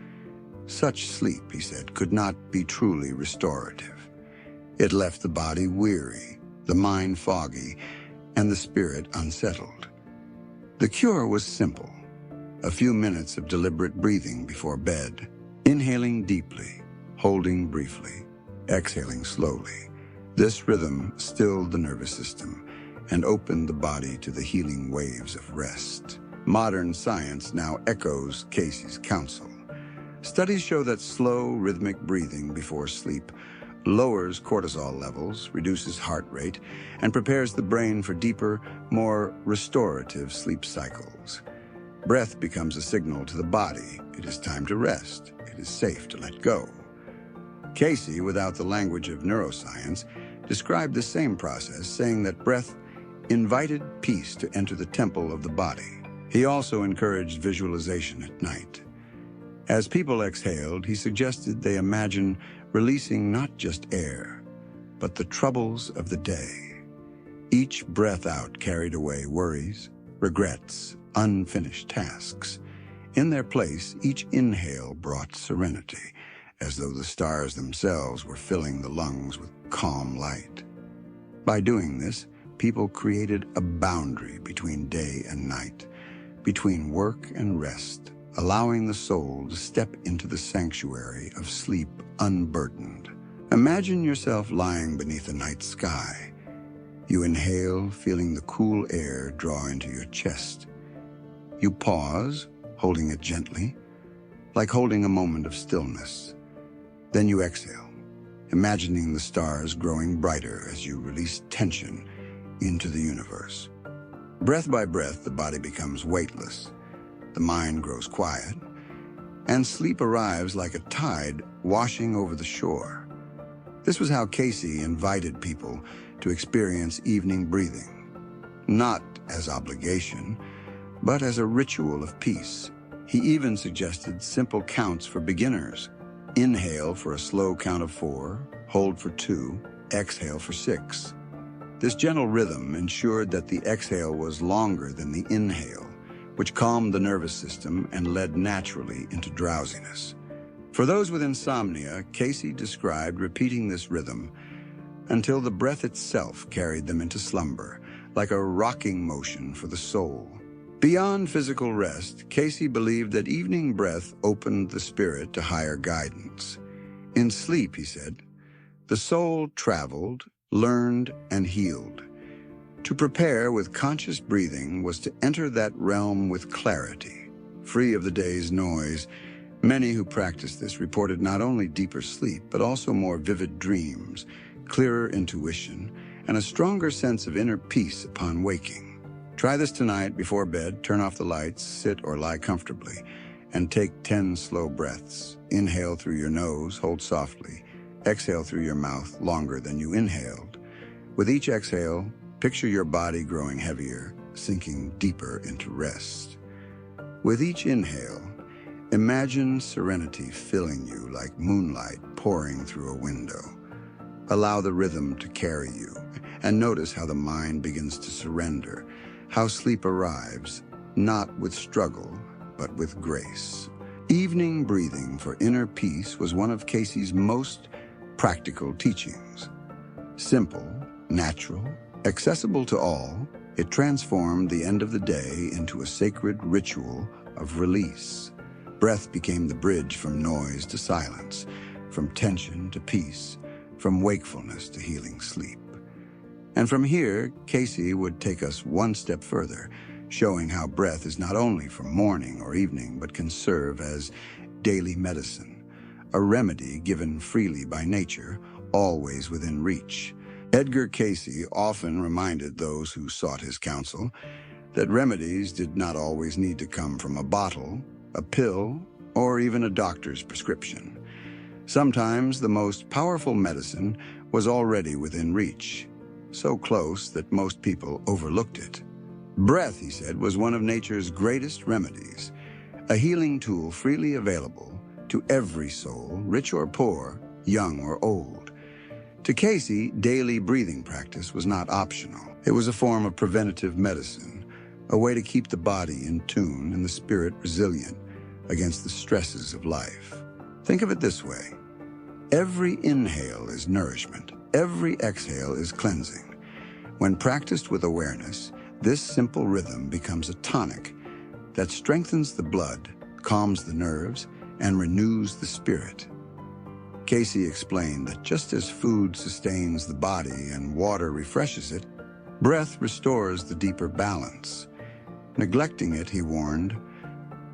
Such sleep, he said, could not be truly restorative. It left the body weary, the mind foggy, and the spirit unsettled. The cure was simple: a few minutes of deliberate breathing before bed, inhaling deeply, holding briefly, exhaling slowly. This rhythm stilled the nervous system and opened the body to the healing waves of rest. Modern science now echoes Cayce's counsel. Studies show that slow, rhythmic breathing before sleep lowers cortisol levels, reduces heart rate, and prepares the brain for deeper, more restorative sleep cycles. Breath becomes a signal to the body. It is time to rest. It is safe to let go. Cayce, without the language of neuroscience, described the same process, saying that breath invited peace to enter the temple of the body. He also encouraged visualization at night. As people exhaled, he suggested they imagine releasing not just air, but the troubles of the day. Each breath out carried away worries, regrets, unfinished tasks. In their place, each inhale brought serenity, as though the stars themselves were filling the lungs with calm light. By doing this, people created a boundary between day and night, between work and rest, allowing the soul to step into the sanctuary of sleep unburdened. Imagine yourself lying beneath a night sky. You inhale, feeling the cool air draw into your chest. You pause, holding it gently, like holding a moment of stillness. Then you exhale, imagining the stars growing brighter as you release tension into the universe. Breath by breath, the body becomes weightless. The mind grows quiet, and sleep arrives like a tide washing over the shore. This was how Cayce invited people to experience evening breathing, not as obligation, but as a ritual of peace. He even suggested simple counts for beginners. Inhale for a slow count of 4, hold for 2, exhale for 6. This gentle rhythm ensured that the exhale was longer than the inhale, which calmed the nervous system and led naturally into drowsiness. For those with insomnia, Cayce described repeating this rhythm until the breath itself carried them into slumber, like a rocking motion for the soul. Beyond physical rest, Cayce believed that evening breath opened the spirit to higher guidance. In sleep, he said, the soul traveled, learned, and healed. To prepare with conscious breathing was to enter that realm with clarity, free of the day's noise. Many who practiced this reported not only deeper sleep, but also more vivid dreams, clearer intuition, and a stronger sense of inner peace upon waking. Try this tonight before bed. Turn off the lights, sit or lie comfortably, and take 10 slow breaths. Inhale through your nose, hold softly. Exhale through your mouth longer than you inhaled. With each exhale, picture your body growing heavier, sinking deeper into rest. With each inhale, imagine serenity filling you like moonlight pouring through a window. Allow the rhythm to carry you, and notice how the mind begins to surrender, how sleep arrives, not with struggle, but with grace. Evening breathing for inner peace was one of Cayce's most practical teachings. Simple, natural, accessible to all, it transformed the end of the day into a sacred ritual of release. Breath became the bridge from noise to silence, from tension to peace, from wakefulness to healing sleep. And from here, Cayce would take us one step further, showing how breath is not only for morning or evening, but can serve as daily medicine, a remedy given freely by nature, always within reach. Edgar Cayce often reminded those who sought his counsel that remedies did not always need to come from a bottle, a pill, or even a doctor's prescription. Sometimes the most powerful medicine was already within reach, so close that most people overlooked it. Breath, he said, was one of nature's greatest remedies, a healing tool freely available to every soul, rich or poor, young or old. To Cayce, daily breathing practice was not optional. It was a form of preventative medicine, a way to keep the body in tune and the spirit resilient against the stresses of life. Think of it this way. Every inhale is nourishment. Every exhale is cleansing. When practiced with awareness, this simple rhythm becomes a tonic that strengthens the blood, calms the nerves, and renews the spirit. Cayce explained that just as food sustains the body and water refreshes it, breath restores the deeper balance. Neglecting it, he warned,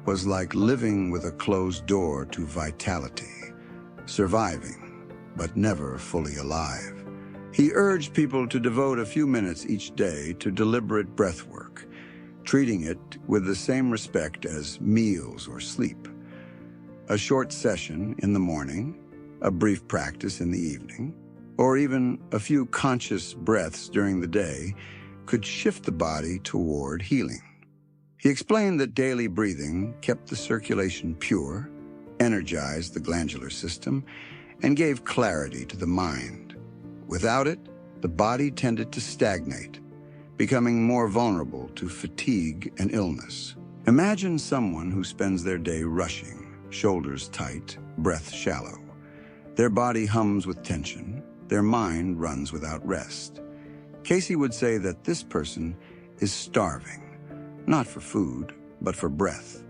was like living with a closed door to vitality, surviving, but never fully alive. He urged people to devote a few minutes each day to deliberate breath work, treating it with the same respect as meals or sleep. A short session in the morning, a brief practice in the evening, or even a few conscious breaths during the day could shift the body toward healing. He explained that daily breathing kept the circulation pure, energized the glandular system, and gave clarity to the mind. Without it, the body tended to stagnate, becoming more vulnerable to fatigue and illness. Imagine someone who spends their day rushing, shoulders tight, breath shallow. Their body hums with tension, their mind runs without rest. Cayce would say that this person is starving, not for food, but for breath.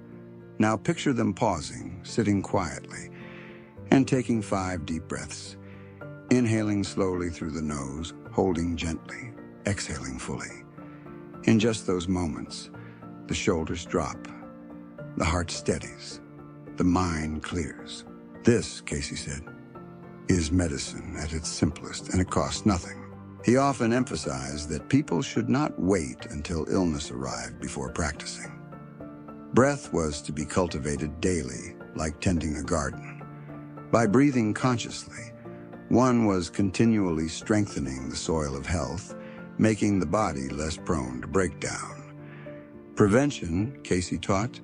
Now picture them pausing, sitting quietly, and taking 5 deep breaths, inhaling slowly through the nose, holding gently, exhaling fully. In just those moments, the shoulders drop, the heart steadies, the mind clears. This, Cayce said, is medicine at its simplest, and it costs nothing. He often emphasized that people should not wait until illness arrived before practicing. Breath was to be cultivated daily, like tending a garden. By breathing consciously, one was continually strengthening the soil of health, making the body less prone to breakdown. Prevention, Cayce taught,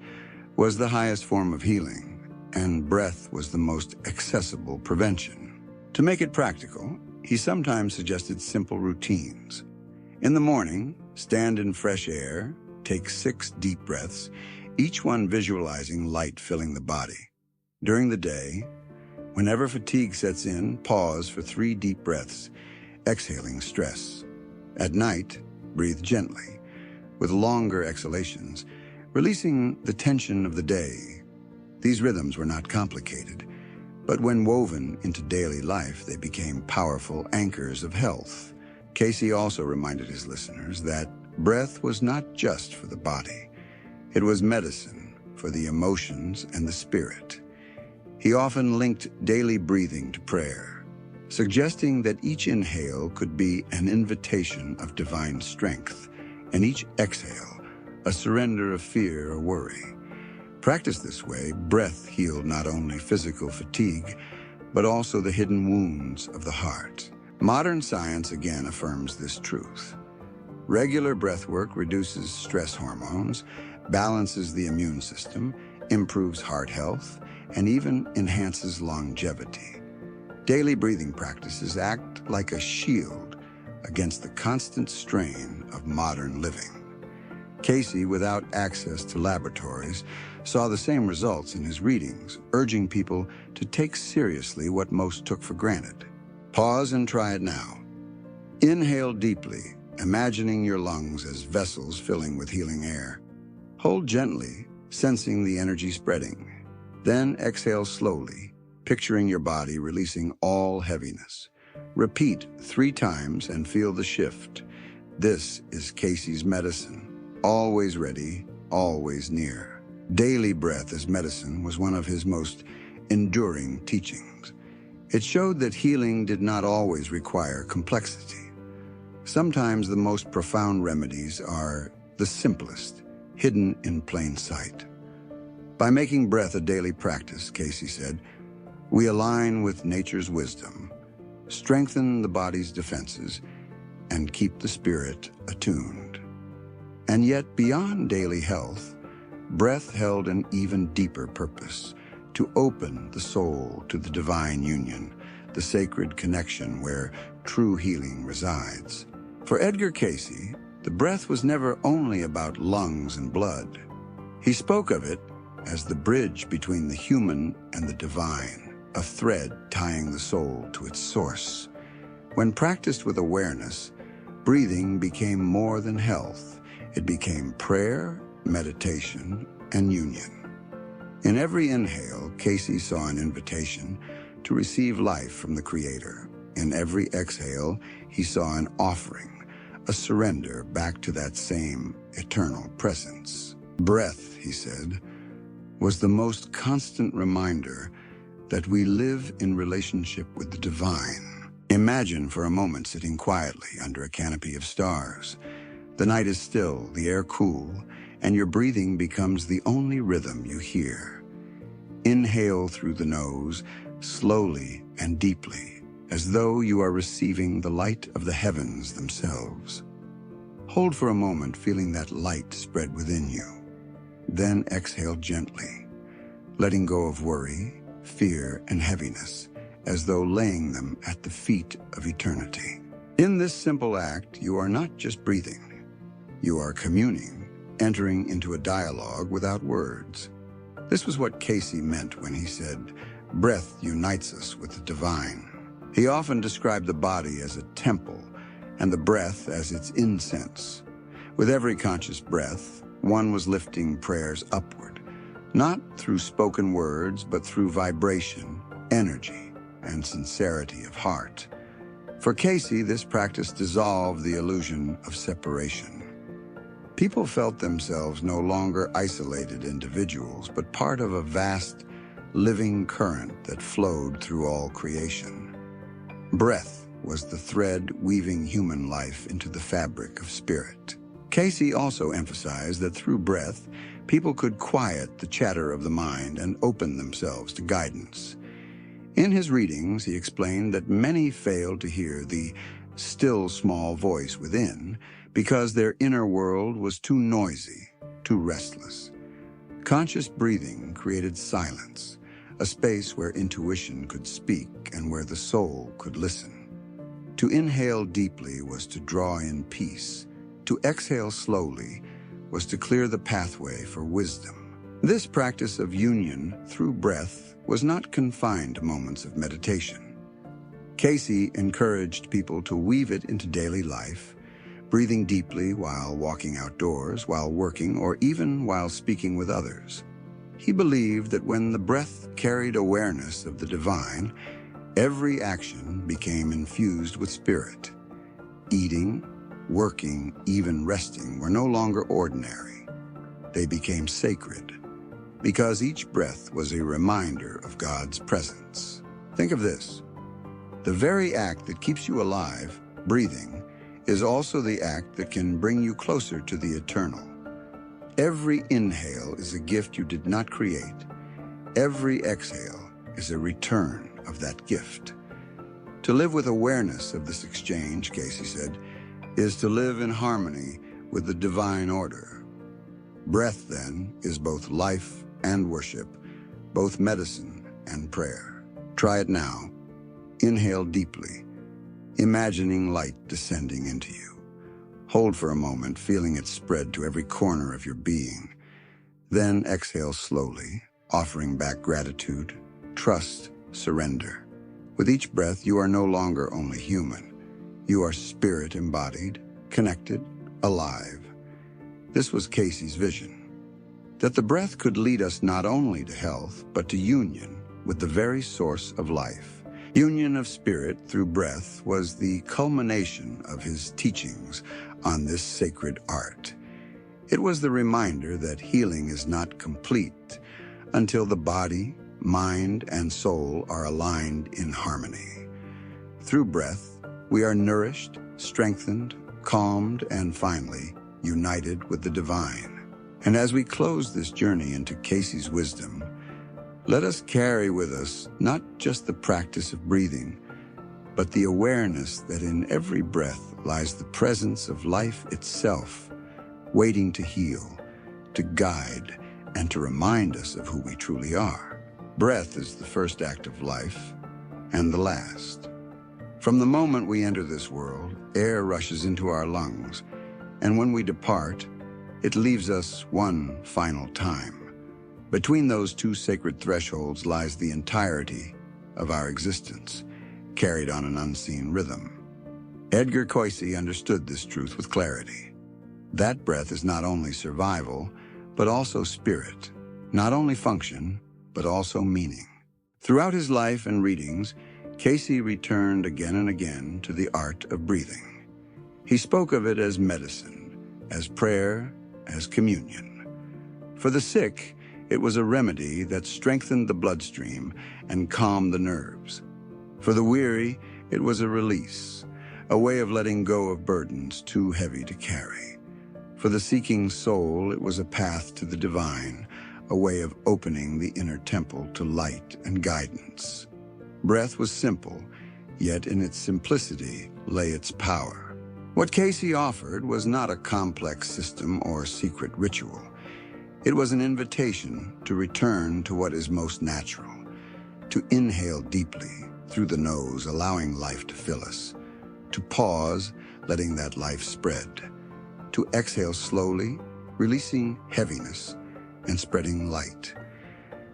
was the highest form of healing, and breath was the most accessible prevention. To make it practical, he sometimes suggested simple routines. In the morning, stand in fresh air, take 6 deep breaths, each one visualizing light filling the body. During the day, whenever fatigue sets in, pause for 3 deep breaths, exhaling stress. At night, breathe gently, with longer exhalations, releasing the tension of the day. These rhythms were not complicated, but when woven into daily life, they became powerful anchors of health. Cayce also reminded his listeners that breath was not just for the body. It was medicine for the emotions and the spirit. He often linked daily breathing to prayer, suggesting that each inhale could be an invitation of divine strength, and each exhale a surrender of fear or worry. Practiced this way, breath healed not only physical fatigue, but also the hidden wounds of the heart. Modern science again affirms this truth. Regular breath work reduces stress hormones, balances the immune system, improves heart health, and even enhances longevity. Daily breathing practices act like a shield against the constant strain of modern living. Cayce, without access to laboratories, saw the same results in his readings, urging people to take seriously what most took for granted. Pause and try it now. Inhale deeply, imagining your lungs as vessels filling with healing air. Hold gently, sensing the energy spreading. Then exhale slowly, picturing your body releasing all heaviness. Repeat 3 times and feel the shift. This is Cayce's medicine, always ready, always near. Daily breath as medicine was one of his most enduring teachings. It showed that healing did not always require complexity. Sometimes the most profound remedies are the simplest, hidden in plain sight. By making breath a daily practice, Cayce said, we align with nature's wisdom, strengthen the body's defenses, and keep the spirit attuned. And yet, beyond daily health, breath held an even deeper purpose: to open the soul to the divine union, the sacred connection where true healing resides. For Edgar Cayce, the breath was never only about lungs and blood. He spoke of it as the bridge between the human and the divine, a thread tying the soul to its source. When practiced with awareness, breathing became more than health. It became prayer, meditation, and union. In every inhale, Cayce saw an invitation to receive life from the Creator. In every exhale, he saw an offering, a surrender back to that same eternal presence. Breath, he said, was the most constant reminder that we live in relationship with the divine. Imagine for a moment sitting quietly under a canopy of stars. The night is still, the air cool, and your breathing becomes the only rhythm you hear. Inhale through the nose, slowly and deeply, as though you are receiving the light of the heavens themselves. Hold for a moment, feeling that light spread within you. Then exhale gently, letting go of worry, fear, and heaviness, as though laying them at the feet of eternity. In this simple act, you are not just breathing. You are communing, entering into a dialogue without words. This was what Cayce meant when he said, breath unites us with the divine. He often described the body as a temple and the breath as its incense. With every conscious breath, one was lifting prayers upward, not through spoken words, but through vibration, energy, and sincerity of heart. For Cayce, this practice dissolved the illusion of separation. People felt themselves no longer isolated individuals, but part of a vast, living current that flowed through all creation. Breath was the thread weaving human life into the fabric of spirit. Cayce also emphasized that through breath, people could quiet the chatter of the mind and open themselves to guidance. In his readings, he explained that many failed to hear the still small voice within because their inner world was too noisy, too restless. Conscious breathing created silence, a space where intuition could speak and where the soul could listen. To inhale deeply was to draw in peace. To exhale slowly was to clear the pathway for wisdom. This practice of union through breath was not confined to moments of meditation. Cayce encouraged people to weave it into daily life, breathing deeply while walking outdoors, while working, or even while speaking with others. He believed that when the breath carried awareness of the divine, every action became infused with spirit. Eating, working, even resting were no longer ordinary. They became sacred, because each breath was a reminder of God's presence. Think of this. The very act that keeps you alive, breathing, is also the act that can bring you closer to the eternal. Every inhale is a gift you did not create. Every exhale is a return of that gift. To live with awareness of this exchange, Cayce said, is to live in harmony with the divine order. Breath, then, is both life and worship, both medicine and prayer. Try it now. Inhale deeply, imagining light descending into you. Hold for a moment, feeling it spread to every corner of your being. Then exhale slowly, offering back gratitude, trust, surrender. With each breath, you are no longer only human. You are spirit embodied, connected, alive. This was Cayce's vision, that the breath could lead us not only to health, but to union with the very source of life. Union of spirit through breath was the culmination of his teachings on this sacred art. It was the reminder that healing is not complete until the body, mind, and soul are aligned in harmony. Through breath, we are nourished, strengthened, calmed, and finally, united with the divine. And as we close this journey into Cayce's wisdom, let us carry with us not just the practice of breathing, but the awareness that in every breath lies the presence of life itself, waiting to heal, to guide, and to remind us of who we truly are. Breath is the first act of life, and the last. From the moment we enter this world, air rushes into our lungs, and when we depart, it leaves us one final time. Between those two sacred thresholds lies the entirety of our existence, carried on an unseen rhythm. Edgar Cayce understood this truth with clarity. That breath is not only survival, but also spirit, not only function, but also meaning. Throughout his life and readings, Cayce returned again and again to the art of breathing. He spoke of it as medicine, as prayer, as communion. For the sick, it was a remedy that strengthened the bloodstream and calmed the nerves. For the weary, it was a release, a way of letting go of burdens too heavy to carry. For the seeking soul, it was a path to the divine, a way of opening the inner temple to light and guidance. Breath was simple, yet in its simplicity lay its power. What Cayce offered was not a complex system or secret ritual. It was an invitation to return to what is most natural, to inhale deeply through the nose, allowing life to fill us, to pause, letting that life spread, to exhale slowly, releasing heaviness and spreading light.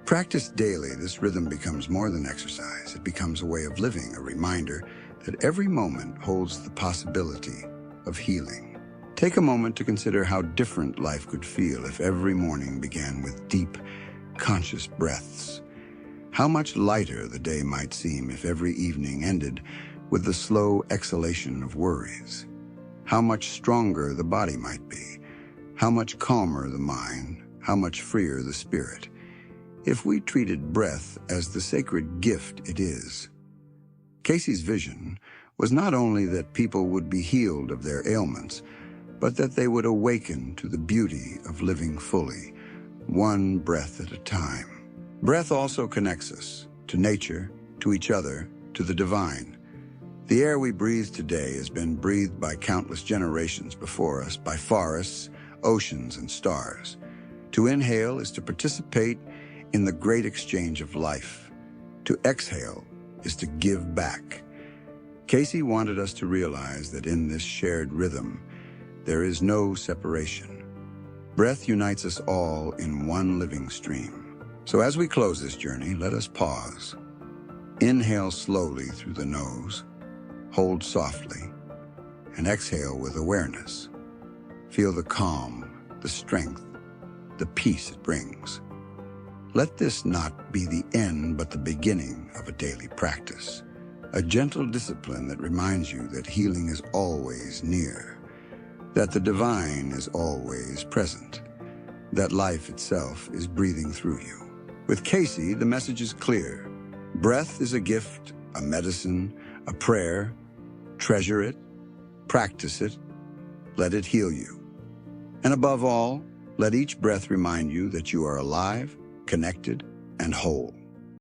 Practiced daily, this rhythm becomes more than exercise. It becomes a way of living, a reminder that every moment holds the possibility of healing. Take a moment to consider how different life could feel if every morning began with deep, conscious breaths. How much lighter the day might seem if every evening ended with the slow exhalation of worries. How much stronger the body might be. How much calmer the mind. How much freer the spirit. If we treated breath as the sacred gift it is. Cayce's vision was not only that people would be healed of their ailments, but that they would awaken to the beauty of living fully, one breath at a time. Breath also connects us to nature, to each other, to the divine. The air we breathe today has been breathed by countless generations before us, by forests, oceans, and stars. To inhale is to participate in the great exchange of life. To exhale is to give back. Cayce wanted us to realize that in this shared rhythm, there is no separation. Breath unites us all in one living stream. So as we close this journey, let us pause. Inhale slowly through the nose, hold softly, and exhale with awareness. Feel the calm, the strength, the peace it brings. Let this not be the end, but the beginning of a daily practice. A gentle discipline that reminds you that healing is always near, that the divine is always present, that life itself is breathing through you. With Cayce, the message is clear. Breath is a gift, a medicine, a prayer. Treasure it, practice it, let it heal you. And above all, let each breath remind you that you are alive, connected, and whole.